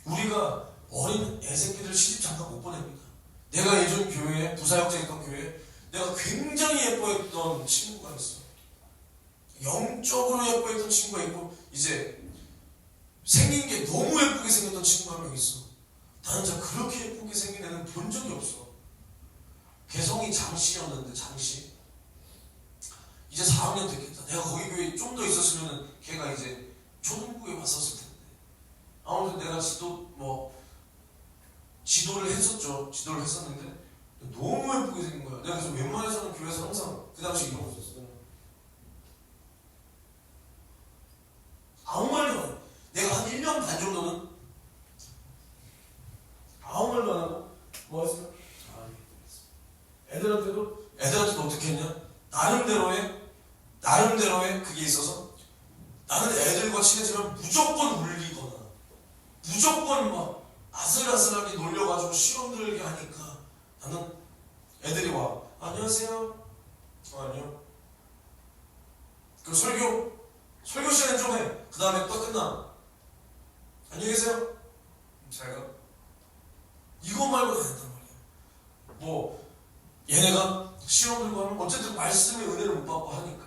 우리가 어린 애새끼들 시집 잠깐 못 보냅니다. 내가 예전 교회에, 부사역자에 있던 교회에 내가 굉장히 예뻐했던 친구가 있어. 영적으로 예뻐했던 친구가 있고, 이제 생긴 게 너무 예쁘게 생겼던 친구가 한 명 있어. 나는 진짜 그렇게 예쁘게 생긴 애는 본 적이 없어. 개성이 장씨였는데, 장씨. 이제 4학년 됐겠다. 내가 거기 교회에 좀 더 있었으면 걔가 이제 초등부에 왔었을 텐데. 아무튼 내가 지도를 했었죠. 지도를 했었는데 너무 예쁘게 생긴 거야. 내가 그래서 웬만해서는 교회에서 항상 그 당시 이러고 있었어. 아무 말도 안 해. 내가 한 1년 반 정도는 아무 말도 안 하고 뭐 했어? 애들한테도 어떻게 했냐? 나름대로의 그게 있어서 나는 애들과 친해지면 무조건 울리거나 무조건 막 아슬아슬하게 놀려가지고 시험 들게 하니까 나는 애들이 와. 안녕하세요. 아니요. 그럼 설교 시간 좀 해. 그 다음에 또 끝나. 안녕히 계세요. 잘 가. 이거 말고는 안 했단 말이야. 얘네가 시험 들고 하면 어쨌든 말씀의 은혜를 못 받고 하니까.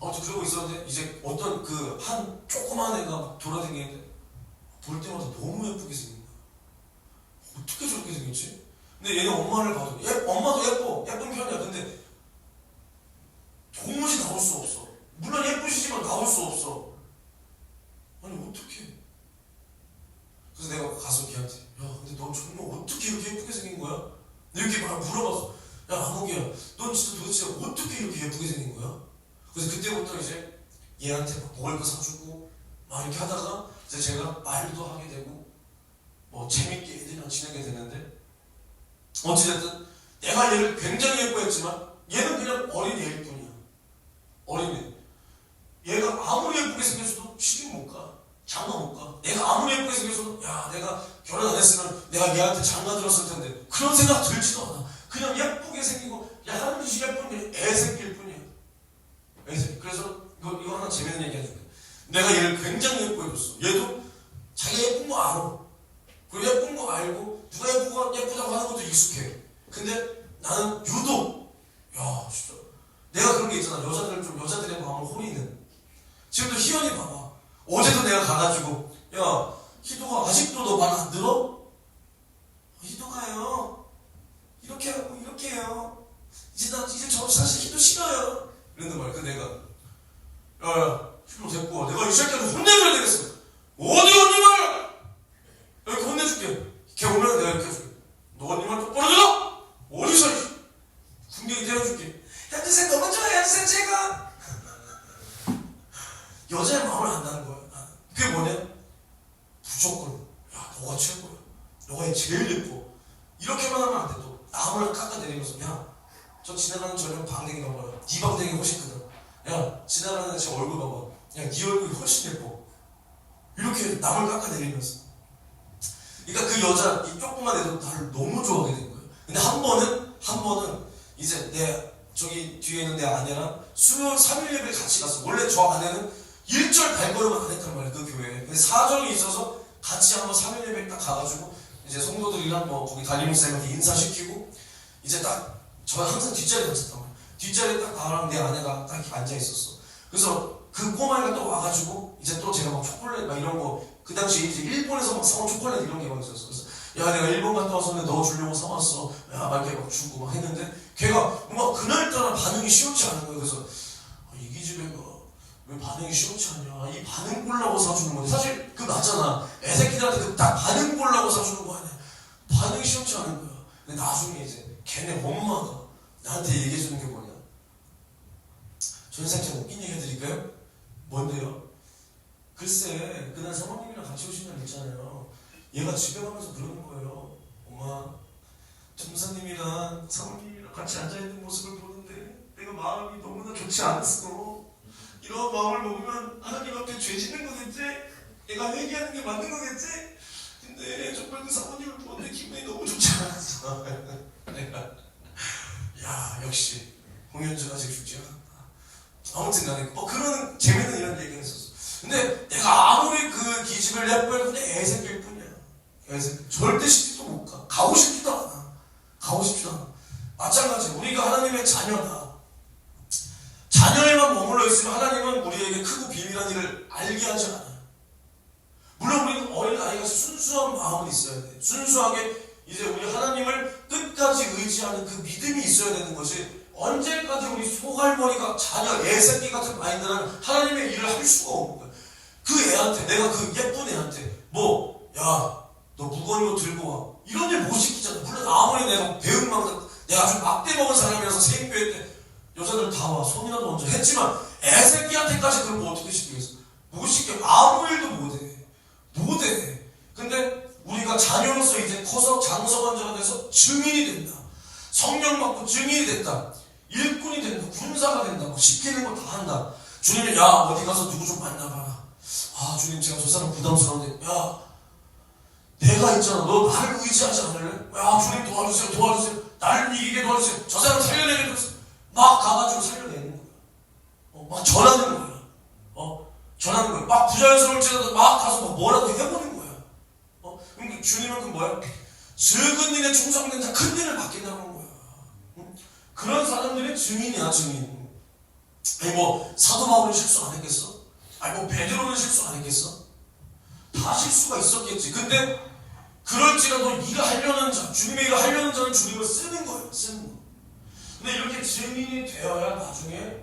아무튼 그러고 있었는데 이제 어떤 한 조그만 애가 막 돌아다니는데 볼 때마다 너무 예쁘게 생긴 거야. 어떻게 저렇게 생겼지? 근데 얘네 엄마를 봐도 엄마도 예쁜 편이야. 근데 도무지 나올 수 없어. 물론 예쁘시지만 나올 수 없어. 아니 어떻게? 그래서 내가 가서 걔한테 야 근데 너 정말 어떻게 이렇게 예쁘게 생긴 거야? 이렇게 막 물어봤어. 야 안국이야, 넌 진짜 도대체 어떻게 이렇게 예쁘게 생긴 거야? 그래서 그때부터 이제 얘한테 막 먹을 거 사주고 막 이렇게 하다가 이제 제가 말도 하게 되고 재밌게 애들이랑 지내게 되는데, 어찌됐든 내가 얘를 굉장히 예뻐했지만 얘는 그냥 어린애일 뿐이야. 어린애. 얘가 아무리 예쁘게 생겼어도 시집 못 가. 장가 못 가. 내가 아무리 예쁘게 생겼어도 야 내가 결혼 안 했으면 내가 얘한테 장가 들었을 텐데 그런 생각 들지도 않아. 그냥 예쁘게 생기고 야단듯이 예쁜 애새끼일 뿐이야. 애새끼. 그래서 이거 하나 재밌는 얘기 해줄게. 내가 얘를 굉장히 예뻐해줬어. 얘도 자기 예쁜 거 알아. 그리고 예쁜 거 알고 누가 예쁘다고 하는 것도 익숙해. 근데 나는 유독 야 진짜 내가 그런 게 있잖아. 여자들의 마음을 호리는. 지금도 희연이 봐봐. 어제도 내가 가가지고 야 희도가 아직도 너 말 안 들어? 희도가요 이렇게 하고 이렇게 해요. 이제 저 사실 희도 싫어요. 이런단 말이야. 근데 내가 야 희도 됐고 내가 이 새끼한테 혼내줘야 되겠어. 어디 언니 말 이렇게 혼내줄게. 걔 오면 내가 이렇게 해줄게. 너 언니 말 똑바로 들어? 어디서 군대기 때려줄게. 현주쌤 너무 좋아요. 현주쌤 제가 여자의 마음을 안다는 거야. 그게 뭐냐? 무조건 야 너가 최고야. 너가 제일 예뻐. 이렇게만 하면 안 돼. 또 남을 깎아내리면서 야 저 지나가는 저녁 방댕이 봐봐요. 네 방댕이 훨씬 크다. 야 지나가는 제 얼굴 봐봐. 야 네 얼굴이 훨씬 예뻐. 이렇게 남을 깎아내리면서. 그러니까 그 여자 이 조그만 애도 나를 너무 좋아하게 된 거예요. 근데 한 번은 이제 저기 뒤에 있는 내 아내랑 수요일 3일 예배 같이 갔어. 원래 저 아내는 일절 발걸음을 안 했단 말이야, 그 교회에. 근데 사정이 있어서 같이 한번 3일 예배 딱 가가지고 이제 성도들이랑 거기 담임목사님한테 인사시키고 이제 딱 저 항상 뒷자리에 앉았단 말이야. 뒷자리에 딱 나랑 내 아내가 딱 이렇게 앉아 있었어. 그래서 그 꼬마애가 또 와가지고 이제 또 제가 막 초콜릿 막 이런 거 그 당시에 이제 일본에서 막 사온 초콜릿 이런 게 막 있었어. 그래서 야 내가 일본 갔다 와서 너 주려고 사왔어. 야 막 이렇게 막 주고 막 했는데 걔가 뭔가 그날따라 반응이 시원치 않은 거예요. 그래서 이 기집애가 왜 반응이 시원치 않냐. 이 반응 보려고 사주는 건데 사실 그거 맞잖아. 애새끼들한테 그 딱 반응 보려고 사주는 거 아니야. 반응이 시원치 않은 거야. 근데 나중에 이제 걔네 엄마가 나한테 얘기해주는 게 뭐냐. 전생처럼 웃긴 얘기 해드릴까요? 뭔데요? 글쎄 그날 사모님이랑 같이 오신 날 있잖아요. 얘가 집에 가면서 그러는 거예요. 엄마 전사님이랑 사모님이 같이 앉아있는 모습을 보는데 내가 마음이 너무나 좋지 않았어. 이런 마음을 먹으면 하나님 앞에 죄 짓는 거겠지? 내가 회개하는 게 맞는 거겠지? 근데 정말 그 사모님을 보는데 기분이 너무 좋지 않았어. 내가 야 역시 홍현주가 아직 죽지 않았다. 아무튼 간에 그런 재밌는 이런 얘기가 있었어. 근데 내가 아무리 그 기집을 내버려 근데 애새끼일 뿐이야. 애새끼. 절대 시집도 못 가. 가고 싶지도 않아. 가고 싶지도 않아. 마찬가지 우리가 하나님의 자녀다. 자녀에만 머물러 있으면 하나님은 우리에게 크고 비밀한 일을 알게 하지 않아요. 물론 우리는 어린 아이가 순수한 마음은 있어야 돼. 순수하게 이제 우리 하나님을 끝까지 의지하는 그 믿음이 있어야 되는 것이 언제까지 우리 소갈머리가 자녀 애새끼 같은 마인드는 하나님의 일을 할 수가 없는 거야. 그 애한테 내가 그 예쁜 애한테 야 너 무거운 거 들고 와 이런 일 못 시키잖아. 물론 아무리 내가 배은망덕 내가 아주 막대 먹은 사람이라서 세임교회 때 여자들 다 와 손이라도 먼저 했지만 애새끼한테까지 그걸 뭐 어떻게 시키겠어? 못 시켜. 아무 일도 못해. 근데 우리가 자녀로서 이제 커서 장서관자가 돼서 증인이 된다. 성령 받고 증인이 됐다. 일꾼이 된다. 군사가 된다. 뭐 시키는 거 다 한다. 주님이 야 어디 가서 누구 좀 만나봐라. 아 주님 제가 저 사람 부담스러운데 야 내가 있잖아. 너 나를 의지하지 않을래? 야 주님 도와주세요. 나를 이기게 도와주세요. 저 사람 살려내게 도와주세요. 막 가가지고 살려내는 거야. 막 전하는 거야. 전하는 거야. 막 부자연스러울지라도 막 가서 막 뭐라도 해보는 거야. 그러니까 주님은 그 뭐야? 적은 일에 충성된 자 큰 일을 받겠다는 거야. 그런 사람들이 증인이야, 증인. 아니 뭐 사도 바울은 실수 안 했겠어? 아니 뭐 베드로는 실수 안 했겠어? 다 실수가 있었겠지. 근데 그럴지라도 일을 하려는 자, 주님의 일을 하려는 자는 주님을 쓰는 거예요. 쓰는 거. 근데 이렇게 증인이 되어야 나중에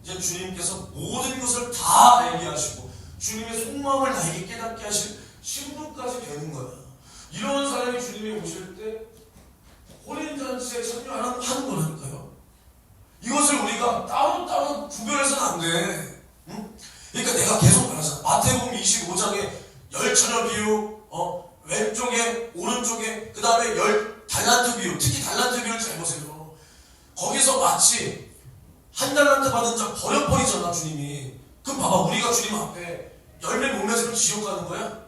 이제 주님께서 모든 것을 다 알게 하시고 주님의 속마음을 나에게 깨닫게 하실 신부까지 되는 거야. 이런 사람이 주님이 오실 때 혼인잔치에 참여하는 거라니까요. 이것을 우리가 따로 구별해서는 안 돼. 응? 그러니까 내가 계속 말하잖아. 마태복음 25장에 열처녀 비유, 왼쪽에 오른쪽에 그 다음에 10달란트 비유, 특히 달란트 비유를 잘 보세요. 거기서 마치 한 달란트 받은 자 버려버리잖아 주님이. 그럼 봐봐 우리가 주님 앞에 열매 못 맺으면 지옥 가는 거야?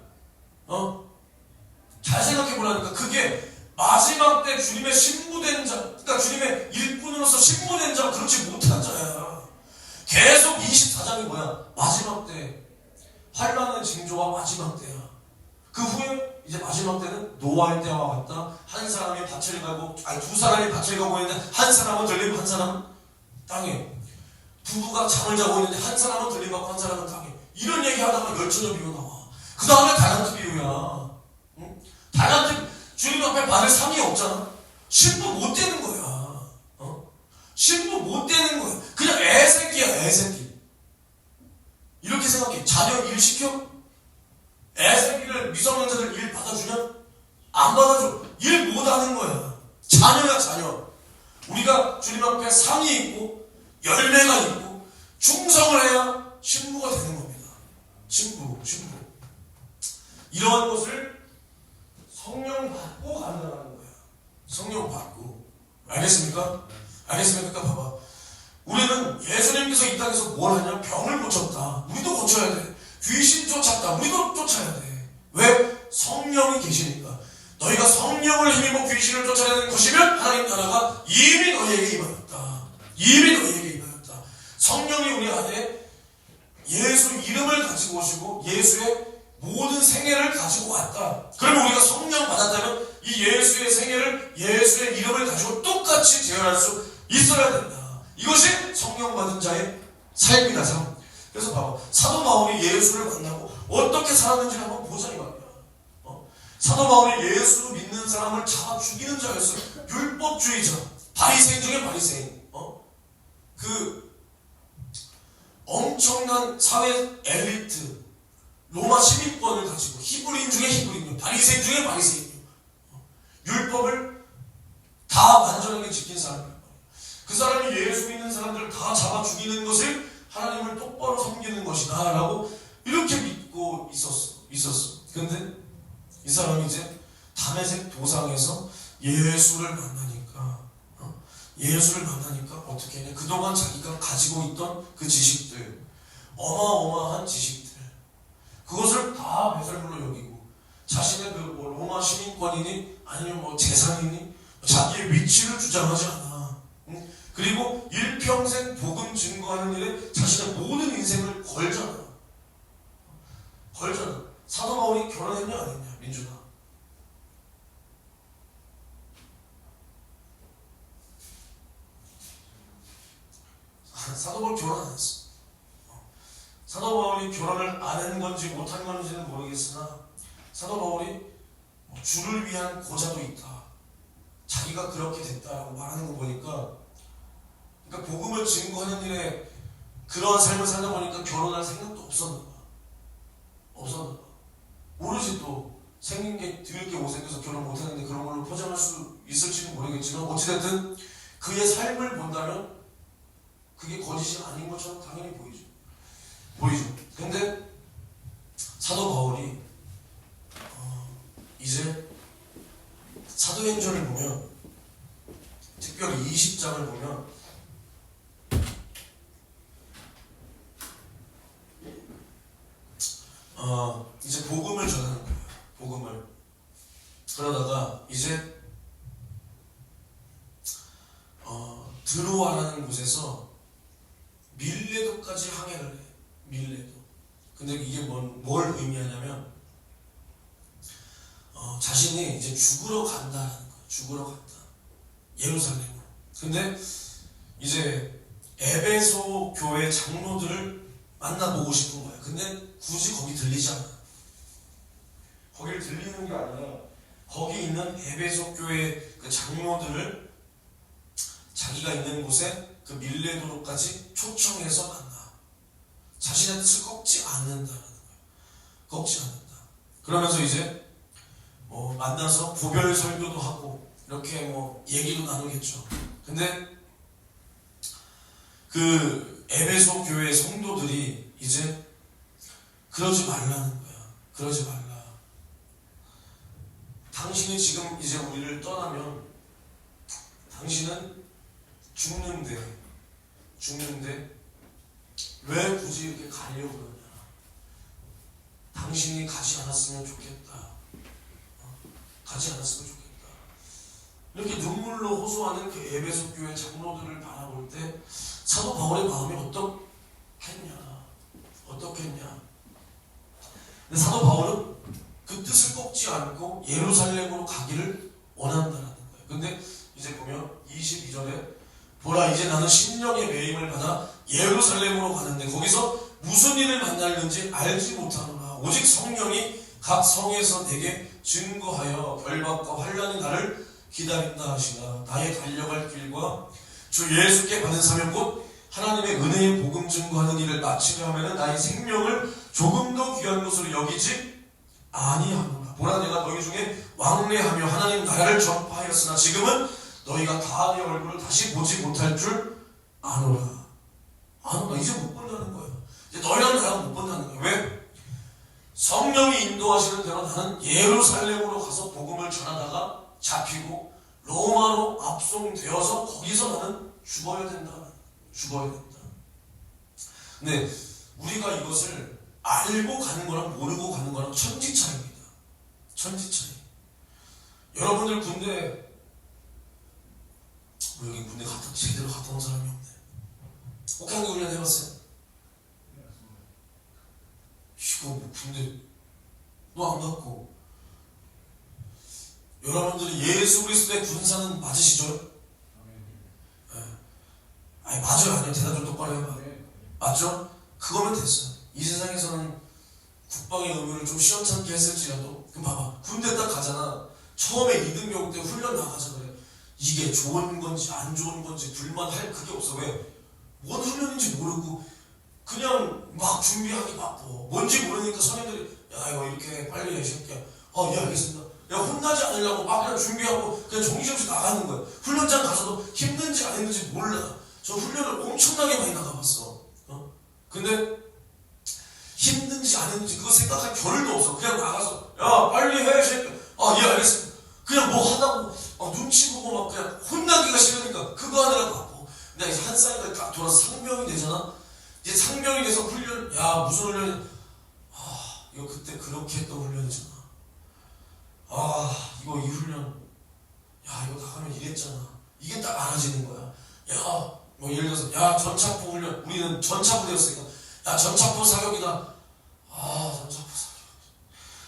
잘 생각해보라니까. 그게 마지막 때 주님의 신부된 자, 그러니까 주님의 일꾼으로서 신부된 자 그렇지 못한 자야. 계속 24장이 뭐야? 마지막 때 환난의 징조와 마지막 때야. 그 후에 이제 마지막 때는 노아의 때와 같다. 한 사람이 밭을 가고 두 사람이 밭을 가고 있는데 한 사람은 들림 한 사람은 땅에. 부부가 잠을 자고 있는데 한 사람은 들림 받고 한 사람은 땅에. 이런 얘기 하다가 열처녀 비유 나와. 그 다음에 달란트 비유야. 응? 달란트 주님 앞에 받을 상이 없잖아. 신부 못 되는 거야. 신부 못 되는 거야. 그냥 애새끼야 애새끼. 이렇게 생각해. 자녀 일 시켜? 애새끼를 미성년자들 일 받아주냐? 안 받아줘. 일 못하는 거야. 자녀야 자녀. 우리가 주님 앞에 상이 있고 열매가 있고 충성을 해야 신부가 되는 겁니다. 신부. 이러한 것을 성령 받고 가능하는 거야. 성령 받고. 알겠습니까? 봐봐. 우리는 예수님께서 이 땅에서 뭘 하냐? 병을 고쳤다. 우리도 고쳐야 돼. 귀신 쫓았다. 우리도 쫓아야 돼. 왜? 성령이 계시니까. 너희가 성령을 힘입어 귀신을 쫓아내는 것이면 하나님 나라가 이미 너희에게 임하였다. 성령이 우리 안에 예수 이름을 가지고 오시고 예수의 모든 생애를 가지고 왔다. 그러면 우리가 성령 받았다면 이 예수의 생애를 예수의 이름을 가지고 똑같이 재현할 수 있어야 된다. 이것이 성령 받은 자의 삶이다. 삶. 그래서 봐봐. 사도 바울이 예수를 만나고 어떻게 살았는지 한번 보자 이 말이야. 사도 바울이 예수를 믿는 사람을 잡아 죽이는 자였어. 율법주의자. 바리새인 중에 바리새인. 그 엄청난 사회 엘리트 로마 시민권을 가지고 히브리인 중에 히브리인, 바리새인 중에 바리새인. 율법을 다 완전하게 지킨 사람이야. 그 사람이 예수 믿는 사람들을 다 잡아 죽이는 것을 하나님을 똑바로 섬기는 것이다 라고 이렇게 믿고 있었어. 근데 이 사람이 이제 다메섹 도상에서 예수를 만나니까 예수를 만나니까 어떻게 했냐? 그동안 자기가 가지고 있던 그 지식들, 어마어마한 지식들, 그것을 다 배설물로 여기고 자신의 그뭐 로마 시민권이니 아니면 뭐 재산이니 자기의 위치를 주장하지 않아. 응? 그리고 일평생 복음 증거하는 일에 자신의 모든 인생을 걸잖아. 사도 바울이 결혼했냐 안 했냐? 민준아. 사도 바울 결혼 안 했어. 사도 바울이 결혼을 안 한 건지 못 한 건지는 모르겠으나 사도 바울이 주를 위한 고자도 있다. 자기가 그렇게 됐다라고 말하는 거 보니까, 그러니까 복음을 증거하는 일에 그러한 삶을 살다 보니까 결혼할 생각도 없었나 봐. 모르지, 또 생긴 게 드럽게 못생겨서 결혼 못했는데 그런 걸로 포장할 수 있을지는 모르겠지만 어찌됐든 그의 삶을 본다면 그게 거짓이 아닌 것처럼 당연히 보이죠. 근데 사도 바울이 이제 사도행전을 보면, 특별히 20장을 보면 이제 복음을 전하는 거예요. 복음을. 그러다가 이제 드로아라는 곳에서 밀레도까지 항해를 해. 밀레도. 근데 이게 뭘 의미하냐면 자신이 이제 죽으러 간다라는 거예요. 죽으러 간다. 예루살렘으로. 근데 이제 에베소 교회 장로들을 만나보고 싶은 거예요. 근데 굳이 거기 들리지 않아. 거기를 들리는 게 아니라 거기 있는 에베소 교회 그 장로들을 자기가 있는 곳에 그 밀레도로까지 초청해서 만나. 자신의 뜻을 꺾지 않는다라는 거예요. 꺾지 않는다. 그러면서 이제 만나서 고별 설교도 하고 이렇게 얘기도 나누겠죠. 근데 그 에베소 교회 성도들이 이제 그러지 말라는 거야. 그러지 말라. 당신이 지금 이제 우리를 떠나면 당신은 죽는데 왜 굳이 이렇게 가려고 그러냐. 당신이 가지 않았으면 좋겠다. 가지 않았으면 좋겠다. 이렇게 눈물로 호소하는 그 에베소 교회 장로들을 바라볼 때 사도 바울의 마음이 어떻겠냐. 근데 사도 바울은 그 뜻을 꺾지 않고 예루살렘으로 가기를 원한다는 거예요. 근데 이제 보면 22절에 보라, 이제 나는 심령의 매임을 받아 예루살렘으로 가는데 거기서 무슨 일을 만날는지 알지 못하노라. 오직 성령이 각 성에서 내게 증거하여 결박과 환난이 나를 기다린다 하시나. 나의 달려갈 길과 주 예수께 받은 사명 곧 하나님의 은혜의 복음 증거하는 일을 마치려 하면 나의 생명을 조금도 귀한 것으로 여기지 아니하노라. 보라, 내가 너희 중에 왕래하며 하나님 나라를 전파하였으나 지금은 너희가 다 내 얼굴을 다시 보지 못할 줄 아노라. 이제 못 본다는 거예요. 이제 너희랑 나랑 못 본다는 거예요. 왜? 성령이 인도하시는 대로 나는 예루살렘으로 가서 복음을 전하다가 잡히고 로마로 압송되어서 거기서 나는 죽어야 된다. 근데 우리가 이것을 알고 가는 거랑 모르고 가는 거랑 천지 차이입니다. 천지 차이. 여러분들 군대, 여기 군대 제대로 갔다 온 사람이 없네. 혹한기 훈련 해봤어요? 이거 군대 너 안 갔고. 여러분들이 예수 그리스도의 군사는 맞으시죠? 네. 아니 맞아요 아니요? 대답 좀 똑바로 해봐. 맞죠? 그거면 됐어요. 이 세상에서는 국방의 의무를 좀 시원찮게 했을지라도, 그럼 봐봐, 군대 딱 가잖아. 처음에 2등병 때 훈련 나가자 그래. 이게 좋은 건지 안 좋은 건지 불만할 그게 없어. 왜? 뭔 훈련인지 모르고 그냥 막 준비하기 바빠. 뭔지 모르니까 선임들이 야 이거 이렇게 빨리 해 이 새끼야. 예 알겠습니다. 야 혼나지 않으려고 막 그냥 준비하고 그냥 정신없이 나가는 거야. 훈련장 가서도 힘든지 안 힘든지 몰라. 저 훈련을 엄청나게 많이 나가봤어. 근데 힘든지 안 힘든지 그거 생각할 겨를도 없어. 그냥 나가서 야 빨리 해 이 새끼야. 예 알겠습니다. 그냥 뭐 하다고 눈치 보고 막 그냥 혼나기가 싫으니까 그 그거 하느라 바빠. 근데 이제 한 살까지 딱 돌아서 상병이 되잖아. 이제 상병이 돼서 훈련, 야 무슨 훈련이, 이거 그때 그렇게 했던 훈련이잖아. 이거 이 훈련, 야 이거 나가면 이랬잖아. 이게 딱 알아지는 거야. 야 뭐 예를 들어서 야 전차포 훈련, 우리는 전차부대였으니까 야 전차포 사격이다. 전차포 사격.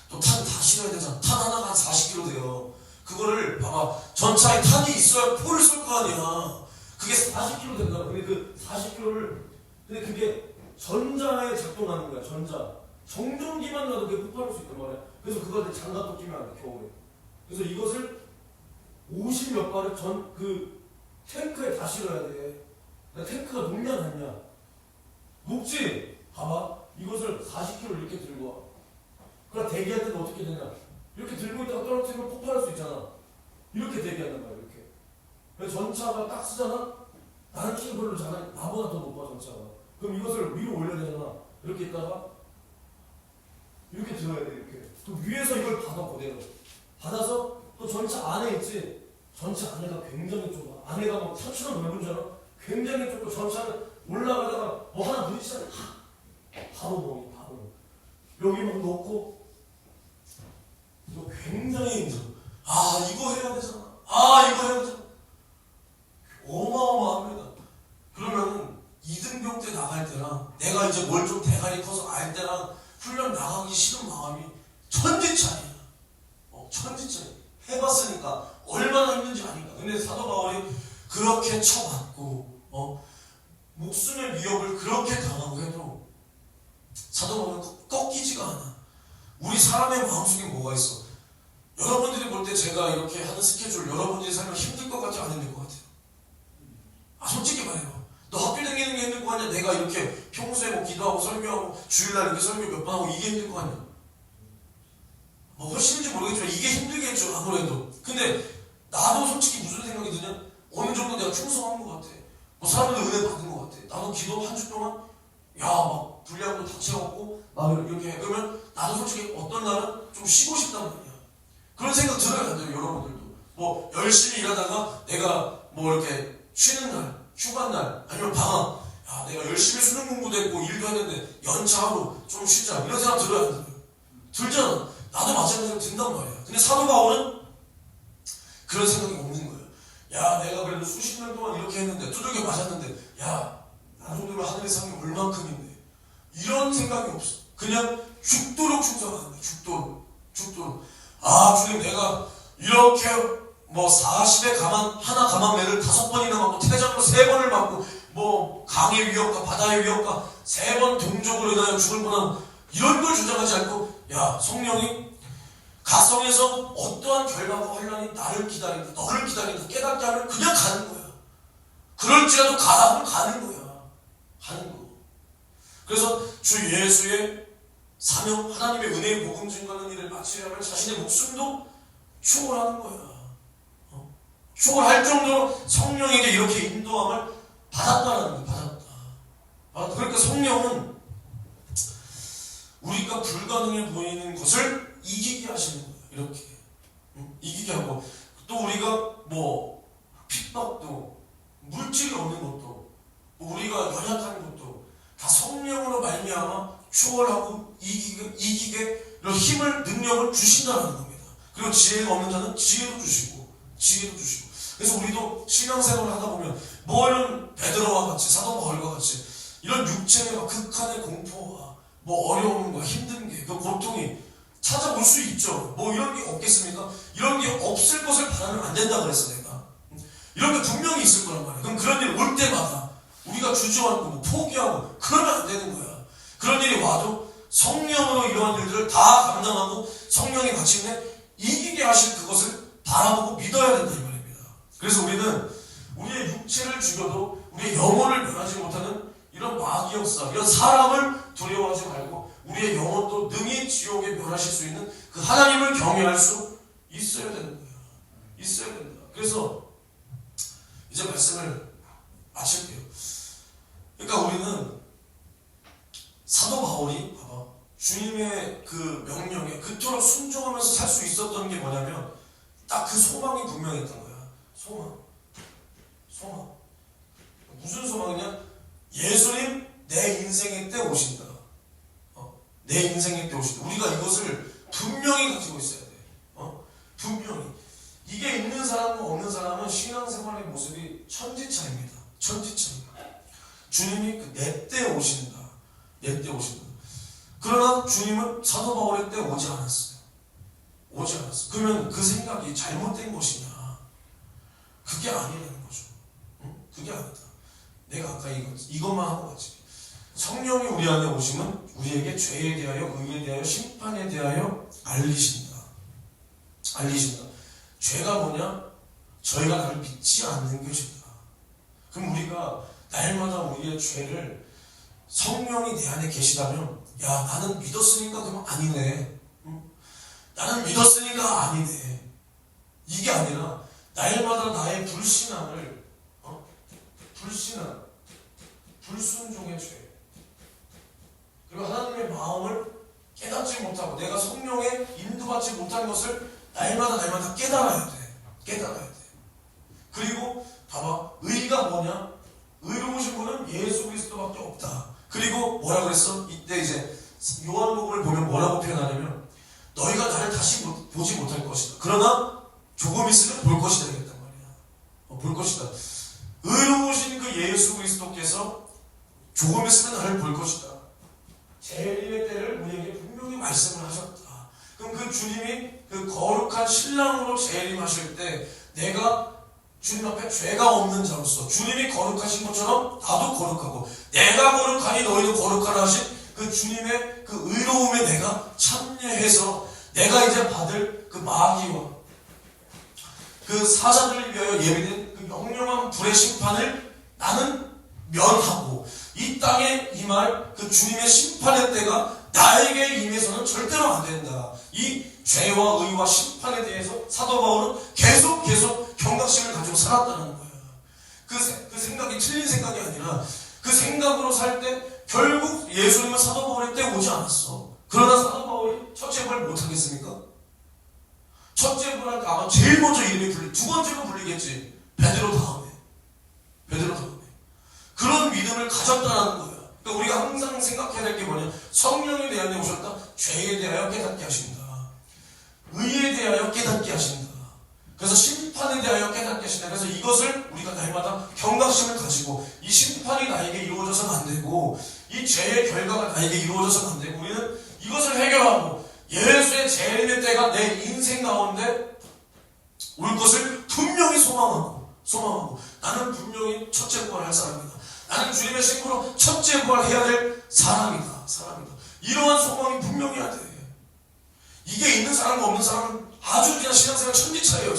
또 탄 다 실어야 되잖아. 탄 하나가 한 40kg 돼요. 그거를 봐봐, 전차에 탄이 있어야 포를 쏠 거 아니야. 그게 40kg 된다. 근데 그 40kg를, 근데 그게 전자에 작동하는 거야. 전자. 정전기만 놔도 그게 폭발할 수 있단 말이야. 그래서 그거한테 장갑도 끼면 안 돼, 겨울에. 그래서 이것을 50몇 발을 그 탱크에 다 실어야 돼. 탱크가 녹냐 닿냐? 녹지? 봐봐. 이것을 40kg 이렇게 들고 와. 그럼 대기할 때는 어떻게 되냐? 이렇게 들고 있다가 떨어뜨리면 폭발할 수 있잖아. 이렇게 대기한단 말이야, 이렇게. 그래서 전차가 딱 쓰잖아? 나는 키가 별로 작아. 나보다 더 높아, 전차가. 그럼 이것을 위로 올려야 되잖아. 이렇게 있다가 이렇게 들어야 돼, 이렇게. 또 위에서 이걸 받아, 그대로. 받아서 또 전차 안에 있지? 전차 안에가 굉장히 좁아. 안에가 막 산처럼 넓은 줄 알아? 굉장히 좁고 전차는 올라가다가 뭐 하나 부딪히잖아. 바로 먹이, 바로. 여기 막 넣고, 이거 굉장히 힘들어. 이거 해야 되잖아. 이거 해야 되잖아. 어마어마합니다. 그러면은 2등병 때 나갈 때랑 내가 이제 뭘 좀 대가리 커서 알 때랑 훈련 나가기 싫은 마음이 천지 차이야. 천지 차이. 해봤으니까 얼마나 힘든지 아닌가. 근데 사도 바울이 그렇게 쳐봤고, 목숨의 위협을 그렇게 당하고 해도 사도 바울은 꺾이지가 않아. 우리 사람의 마음속에 뭐가 있어? 여러분들이 볼 때 제가 이렇게 하는 스케줄, 여러분들이 살면 힘들 것 같지, 안 힘들 것 같아요? 솔직히 말해요. 너 학교 다니는 게 힘들 것 같냐? 내가 이렇게 평소에 뭐 기도하고 설교하고 주일날 이렇게 설교 몇 번 하고 이게 힘들 것 같냐? 훨씬인지 모르겠지만 이게 힘들겠죠, 아무래도. 근데 나도 솔직히 무슨 생각이 드냐? 어느 정도 내가 충성한 것 같아. 사람들 은혜 받은 것 같아. 나도 기도 한 주 동안 막 분량도 다 채웠고 막 이렇게 해. 그러면 나도 솔직히 어떤 날은 좀 쉬고 싶단 말이야. 그런 생각 들어야 돼요, 여러분들도. 열심히 일하다가 내가 이렇게 쉬는 날, 휴가 날, 아니면 방학, 내가 열심히 수능 공부도 했고 일도 했는데 연차하고 좀 쉬자, 이런 생각 들어야 안 들어요? 들잖아. 나도 마찬가지로 든단 말이야. 근데 사도 바울은 그런 생각이 없는 거예요. 내가 그래도 수십 년 동안 이렇게 했는데, 두들겨 맞았는데, 나 정도면 하늘의 상이 얼만큼인데, 이런 생각이 없어. 그냥 죽도록 충성하는 거야. 죽도록. 주님, 내가 이렇게 40에 하나 가만매를 5번이나 맞고, 태장으로 3번을 맞고, 강의 위협과 바다의 위협과 3번 동족으로 인하여 죽을 뻔한 이런 걸 주장하지 않고, 성령이 가성에서 어떠한 결과가 환란이 나를 기다린다, 너를 기다린다, 깨닫게 하면 그냥 가는 거야. 그럴지라도 가라면 가는 거야. 가는 거. 그래서 주 예수의 사명, 하나님의 은혜의 복음 증거하는 일을 마치려면 자신의 목숨도 추월하는 거야. 추월할 정도로 성령에게 이렇게 인도함을 받았다는 거야. 받았다. 그러니까 성령은 우리가 불가능해 보이는 것을 이기게 하시는 거예요. 이렇게 이기게 하고, 또 우리가 핍박도, 물질이 없는 것도, 우리가 연약한 것도 다 성령으로 말미암아 추월하고 이기게 이런 힘을, 능력을 주신다는 겁니다. 그리고 지혜가 없는 자는 지혜도 주시고. 그래서 우리도 신앙생활을 하다 보면 이런 베드로와 같이, 사도 바울과 같이 이런 육체의 극한의 공포와 어려움과 힘든 게, 그 고통이 찾아올 수 있죠. 이런 게 없겠습니까? 이런 게 없을 것을 바라면 안 된다 그랬어, 내가. 이런 게 분명히 있을 거란 말이야. 그럼 그런 일이 올 때마다 우리가 주저앉고 포기하고 그러면 안 되는 거야. 그런 일이 와도 성령으로 이러한 일들을 다 감당하고 성령이 마침내 이기게 하실 그것을 바라보고 믿어야 된다, 이 말입니다. 그래서 우리는 우리의 육체를 죽여도 우리의 영혼을 변하지 못하는 이런 마귀 역사, 이런 사람을 두려워하지 말고 우리의 영혼도 능히 지옥에 멸하실 수 있는 그 하나님을 경외할 수 있어야 되는 거예요. 있어야 된다. 그래서 이제 말씀을 마칠게요. 그러니까 우리는 사도 바울이 봐봐, 주님의 그 명령에 그토록 순종하면서 살 수 있었던 게 뭐냐면 딱 그 소망이 분명했던 거야. 소망. 무슨 소망이냐? 예수님 내 인생의 때 오신다. 내 인생의 때 오신다. 우리가 이것을 분명히 가지고 있어야 돼. 분명히. 이게 있는 사람과 없는 사람은 신앙생활의 모습이 천지차입니다. 천지차입니다. 주님이 내 때 오신다. 내 때 오신다. 그러나 주님은 사도 바울의 때 오지 않았어요. 오지 않았어. 그러면 그 생각이 잘못된 것이냐? 그게 아니라는 거죠. 그게 아니다. 내가 아까 이것만 하고 갔지. 성령이 우리 안에 오시면 우리에게 죄에 대하여, 의에 대하여, 심판에 대하여 알리신다. 알리신다. 죄가 뭐냐? 저희가 나를 믿지 않는 것이다. 그럼 우리가 날마다 우리의 죄를 성령이 내 안에 계시다면, 야, 나는 믿었으니까 그러면 아니네. 나는 믿었으니까 아니네. 이게 아니라 날마다 나의 불신앙을, 불신앙, 불순종의 죄, 그리고 하나님의 마음을 깨닫지 못하고 내가 성령에 인도받지 못한 것을 날마다 깨달아야 돼. 깨달아야 돼. 그리고 봐봐, 의가 뭐냐? 의로우신 분은 예수 그리스도밖에 없다. 그리고 뭐라 그랬어? 이때 이제 요한복음을 보면 뭐라고 표현하냐면, 너희가 나를 다시 보지 못할 것이다. 그러나 조금 있으면 볼 것이다 이랬단 말이야. 볼 것이다. 의로우신 그 예수 그리스도께서 조금 있으면 나를 볼 것이다. 재림의 때를 우리에게 분명히 말씀을 하셨다. 그럼 그 주님이 그 거룩한 신랑으로 재림하실 때 내가 주님 앞에 죄가 없는 자로서 주님이 거룩하신 것처럼 나도 거룩하고, 내가 거룩하니 너희도 거룩하라 하신 그 주님의 그 의로움에 내가 참여해서 내가 이제 받을 그 마귀와 그 사자들을 위하여 예비된 그 영영한 불의 심판을 나는 면하고, 이 땅에 임할 그 주님의 심판의 때가 나에게 임해서는 절대로 안 된다. 이 죄와 의와 심판에 대해서 사도 바울은 계속 경각심을 가지고 살았다는 거야. 그 생각이 틀린 생각이 아니라 그 생각으로 살 때 결국 예수님은 사도 바울의 때 오지 않았어. 그러나 사도 바울이 첫째 부활 못하겠습니까? 첫째 부활 아마 제일 먼저 이름이 불리, 두 번째로 불리겠지. 베드로 다음에. 그런 믿음을 가졌다는 거야. 그러니까 우리가 항상 생각해야 될 게 뭐냐? 성령이 내 안에 오셨다. 죄에 대하여 깨닫게 하신다. 의에 대하여 깨닫게 하신다. 그래서 심판에 대하여 깨닫게 하신다. 그래서 이것을 우리가 날마다 경각심을 가지고, 이 심판이 나에게 이루어져서는 안 되고, 이 죄의 결과가 나에게 이루어져서는 안 되고, 우리는 이것을 해결하고 예수의 재림의 때가 내 인생 가운데 올 것을 분명히 소망하고 나는 분명히 첫째 부활할 사람이다. 나는 주님의 신부로 첫째 부활해야 될 사람이다. 이러한 소망이 분명해야 돼. 이게 있는 사람과 없는 사람은 아주 그냥 신앙생활 천지차이에요.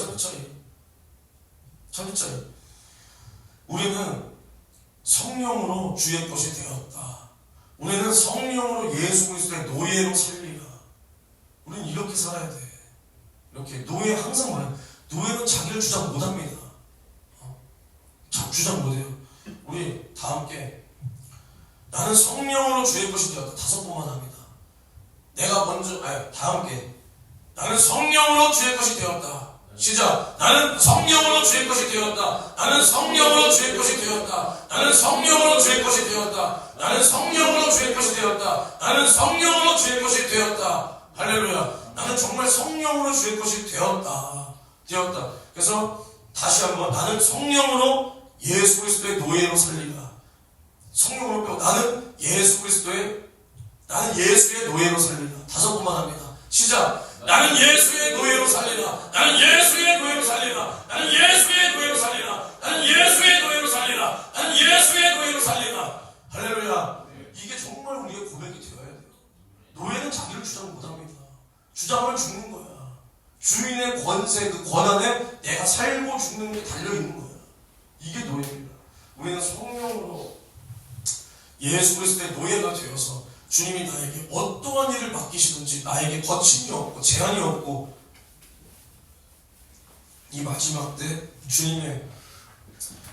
천지차이. 우리는 성령으로 주의 것이 되었다. 우리는 성령으로 예수 그리스도의 노예로 살리라. 우리는 이렇게 살아야 돼. 이렇게. 노예 항상 말해요. 노예는 자기를 주장 못합니다. 주장 못해요. 우리 다 함께 나는 성령으로 주의 것이 되었다. 5번만 합니다. 내가 먼저, 다 함께 나는 성령으로 주의 것이 되었다. 시작. 나는 성령으로 주의 것이 되었다. 나는 성령으로 주의 것이 되었다. 나는 성령으로 주의 것이 되었다. 나는 성령으로 주의 것이 되었다. 나는 성령으로 주의 것이 되었다. 할렐루야. 나는 정말 성령으로 주의 것이 되었다. 그래서 다시 한번 나는 성령으로 예수 그리스도의 노예로 살리라. 성령으로 빼고 나는 예수의 노예로 살리라. 5번만 합니다. 시작. 나는 예수의 노예로 살리라. 나는 예수의 노예로 살리라. 나는 예수의 노예로 살리라. 나는 예수의 노예로 살리라. 나는 예수의 노예로 살리라. 할렐루야. 이게 정말 우리의 고백이 되어야 돼요. 노예는 자기를 주장 못합니다. 주장을 죽는 거야. 주인의 권세, 그 권한에 내가 살고 죽는 게 달려있는 거야. 이게 노예입니다. 우리는 성령으로 예수 그리스도의 노예가 되어서 주님이 나에게 어떠한 일을 맡기시든지 나에게 거침이 없고 제한이 없고, 이 마지막 때 주님의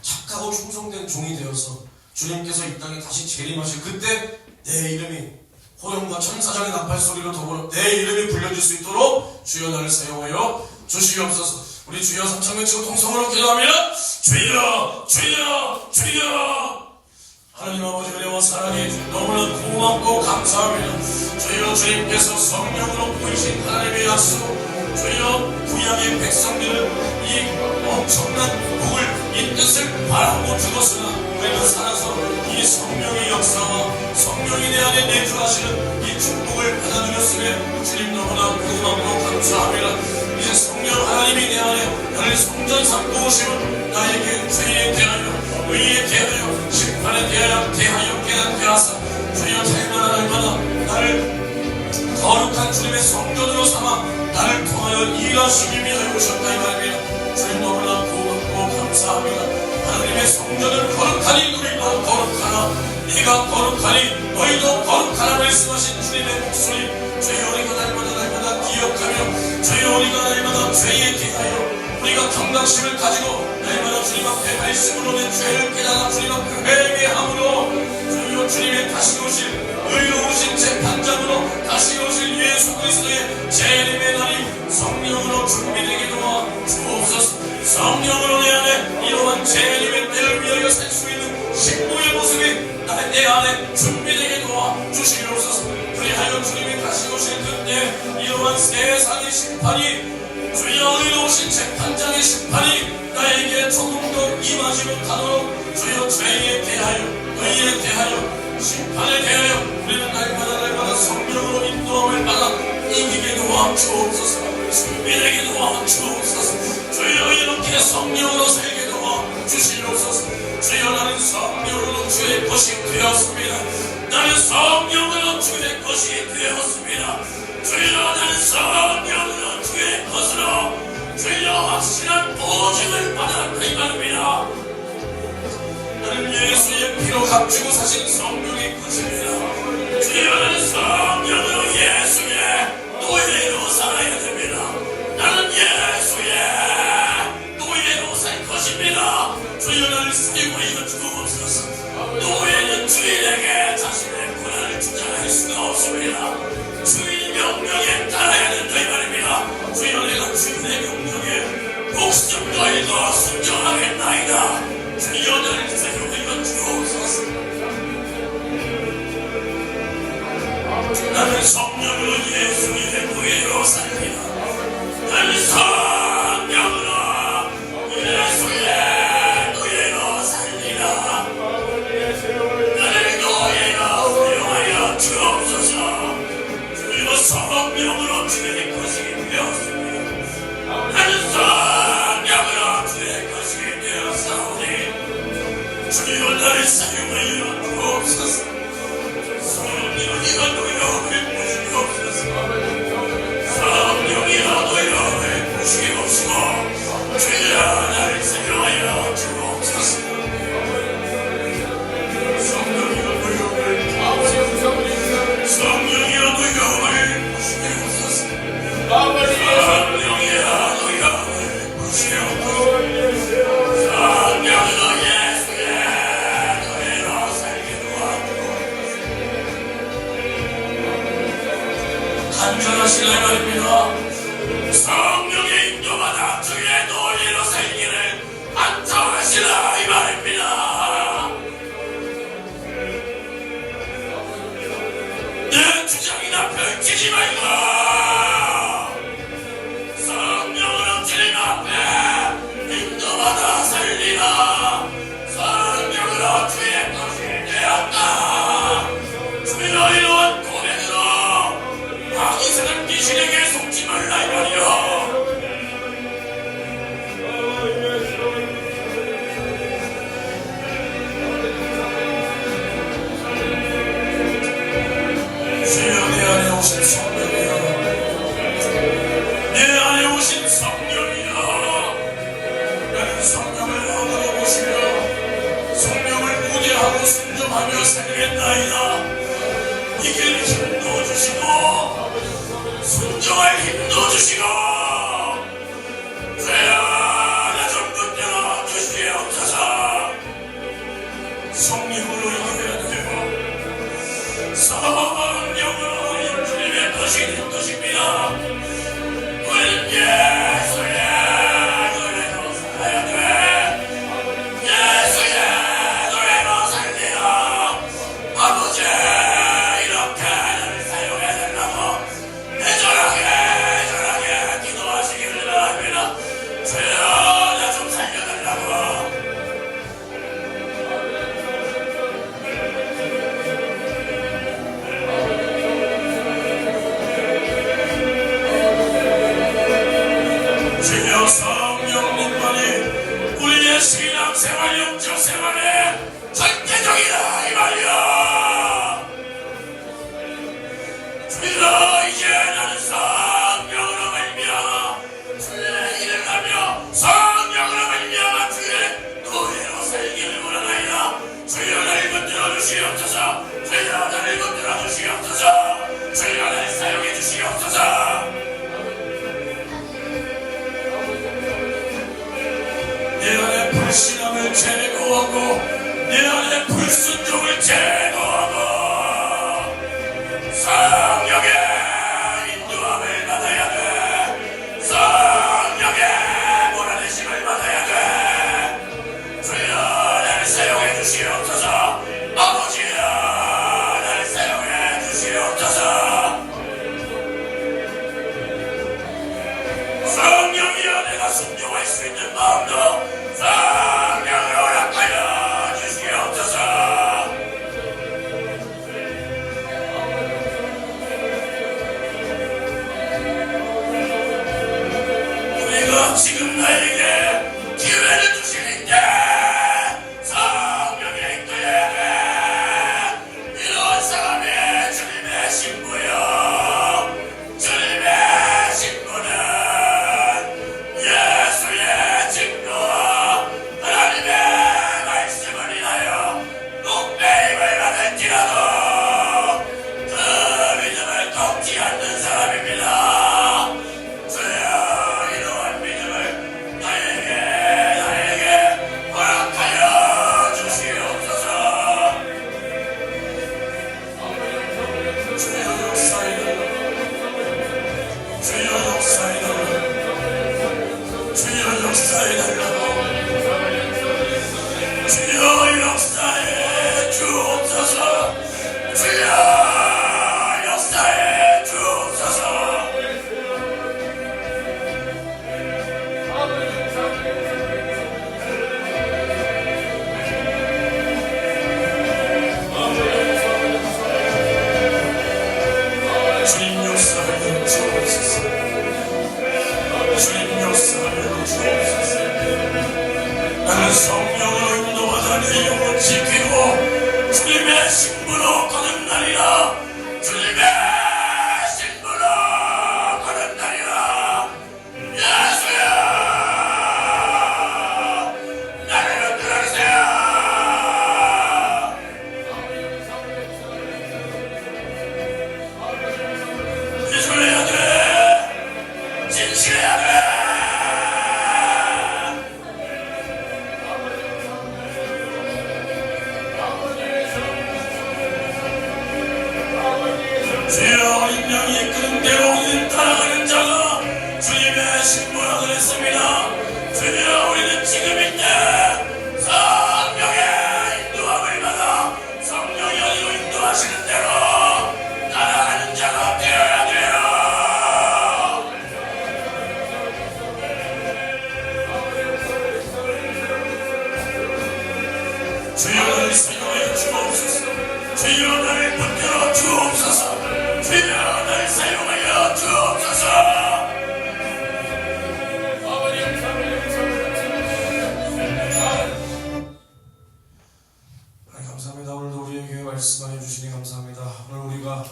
착하고 충성된 종이 되어서 주님께서 이 땅에 다시 재림하실 그때 내 이름이 호령과 천사장의 나팔 소리로 더불어 내 이름이 불려질 수 있도록 주여 나를 사용하여 주시옵소서. 우리 주여 삼창을 치고 통성으로 기도합니다. 주여 주여 주여. 하나님 아버지 은혜와 사랑이 너무나 고맙고 감사합니다. 주여 주님께서 성령으로 보이신 하나님의 약속, 주여 구약의 백성들은 이 엄청난 복을, 이 뜻을 바라고 죽었으나 우리는 살아서 이 성령의 역사와 성령이 내 안에 내주하시는 이 축복을 받아들였으며 주님 너무나 고맙고 감사합니다. 이제 성령 하나님이 내 안에 나를 성전 삼고 오시면 나에게 죄에 대하여, 의에 대하여, 심판에 대하여 깨닫게 하사 주여 날마다 나를 거룩한 주님의 성전으로 삼아 나를 통하여 일하시기 위하여 오셨다 이 말입니다. 주님 너무나 고맙고 감사합니다. 하나님의 성전을 거룩하니 너희도 거룩하라, 네가 거룩하니 너희도 거룩하라 말씀하신 주님의 목소리, 주여 우리가 날마다 기억하며, 주여 우리가 날마다 죄에 대하여 우리가 경각심을 가지고 날마다 주님 앞에 말씀으로 내 죄를 깨달아 주님 앞에 회개함으로, 주여 주님의 다시 오실 의로우신 재판장으로 다시 오실 예수 그리스도의 재림의 날이 성령으로 준비되게 도와 주옵소서. 성령으로 내 안에 이러한 재림의 때를 위하여 살 수 있는 식구의 모습이 내 안에 준비되게 도와 주시옵소서. 그리하여 주님이 다시 오실 그때 이러한 세상의 심판이, 주여 의로우신 재판장의 심판이 나에게 조금 더 임하지 못하도록 주여 죄에 대하여, 의에 대하여, 심판에 대하여 우리는 날마다 성령으로 인도함을 받아 이기게 도와 주옵소서. 준비되게 도와 주옵소서. 주여 이렇게 성령으로 살게 도와 주시옵소서. 주여 나는 성령으로 주의 것이 되었습니다. 나는 성령으로 주의 것이 되었습니다. 주여 나는 성령으로 주의 것으로 주여 확실한 보증을 받았다 이 말입니다. 나는 예수의 피로 값지고 사신 성령의 것입니다. 주여 나는 성령으로 예수의 노예로 살아야 됩니다. 나는 예수의 노예로 살 것입니다. 주여 나를 쓰고 이거 주옵소서. 노예는 주인에게 자신의 권한을 주장할 수가 없습니다. 주인 명령에 따라야 된다 이 말입니다. 주여 내가 주인의 명령에 목숨 걸고 순종하겠나이다. 주여 나를 사용하여 주옵소서. 나는 성령으로 예수의 노예로 삽니다. 나는 성령으로 예수의 노예로 삽니다. 나를 노예로 사용하여 주옵소서. 주여 성령으로 주의 것이 되었습니다. 나는 성령으로 주의 것이 되었사오니 주여 나를 사용하여 주옵소서. 성령이여 노여를 부시옵소서. 성령이여 노여를 부시옵시고 주여 나를 사용하여 주옵소서. 성령이여 노여를 부시옵소서. 성령이여 노여를 부시옵소서. 성령이여 노여를 부시옵소서. 성령으로 예수의 노예로 살게 도와주옵소서. 간절하시네 말입니다. 성령의 인도받아 주의 노예로 살기를 안타하시라 이 말입니다. 내 주장이나 펼치지 말고 성령으로 주님 앞에 인도받아 살리라. 성령으로 주의 것이 되었다. 주여 이러한 고백으로 악이스는 귀신에게 속지 말라 이 말이여. 주여 내 안에 오신 성령이여, 내 안에 오신 성령이여, 나는 성령을 얻어 보시며 성령을 우대하고 순종하며 살겠나이다. 이길 힘도 주시고 순종할 힘도 주시고 주여 내 정도대로 주시옵소서. 성령으로 이겨야 되고 성령으로 주님의 것이 된 것입니다. 우리는 예수의 주여 이제 나는 성령으로 말미암아 주의 일을 하며 성령으로 말미암아 주의 노예로 살기를 원하나이다. 주여 나를 붙들어 주시옵소서. 주여 나를 붙들어 주시옵소서. 주여 나를 사용해 주시옵소서. 내 안에 불신함을 제거하고 내 안에 불순종을 제거하고 성령의 인도함을 받아야 돼. 성령의 몰아내심을 받아야 돼. 주여 나를 사용해 주시옵소서. 아버지여 나를 사용해 주시옵소서. 성령이여 내가 순종할 수 있는 마음도 성령으로 허락하여 주시옵소서. 우리가 지금 나에게 기회를 주시는데 성령이 이끌어야 돼. 이런 사람이 주님의 신부요. 주님의 신부는 예수의 증거와 하나님의 말씀을 인하여 묵배임을 받을지라도 그 믿음을 꺾지 않는 사람입니다. 주여 이러한 믿음을 나에게 허락하여 주시옵소서. 주여 역사에 주여 역사에 주여 역사에 달라고 주여 역사에 주옵소서. 주여 역사에 주옵소서. 주님 역사에 주옵소서. 주님 역사에 주옵소서. 나는 성령으로 인도받아 내 영혼 지키고 주님의 신부로 거듭나리라. 주님의 신부로 거듭나리라. 예수여 나를 붙들어주세요. 기술해야 돼. 진실해야 돼. 주여 어린 양이 이끄는 대로 우리는 따라가는 자가 주님의 신부라 그랬습니다. 주여 우리는 지금 이때 성령의 인도함을 받아 성령이 어디로 인도하시는 대로 따라가는 자가 되어야 돼요. 주여 나를 사용하여 주옵소서. 주여 나를 붙들어 주옵소서. 주여 나를 사용하여 주옵소서. 감사합니다. 오늘도 우리에게 말씀하여 주시니 감사합니다. 오늘 우리가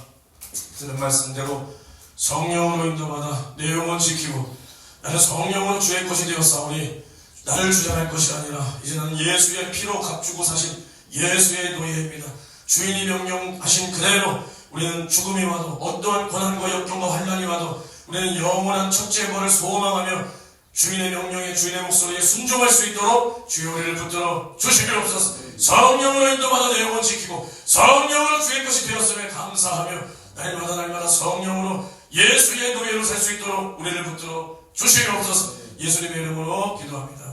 들은 말씀대로 성령으로 인도받아 내 영혼 지키고 나는 성령으로 주의 것이 되었사오니 나를 주장할 것이 아니라 이제 나는 예수의 피로 값주고 사신 예수의 노예입니다. 주인이 명령하신 그대로 우리는 죽음이 와도 어떠한 고난과 역경과 환난이 와도 우리는 영원한 첫째 벌을 소망하며 주인의 명령에 주인의 목소리에 순종할 수 있도록 주여 우리를 붙들어 주시옵소서. 성령으로 인도받아 내 영혼 지키고 성령으로 주의 것이 되었음에 감사하며 날마다 성령으로 예수의 노예로 살 수 있도록 우리를 붙들어 주시옵소서. 예수님의 이름으로 기도합니다.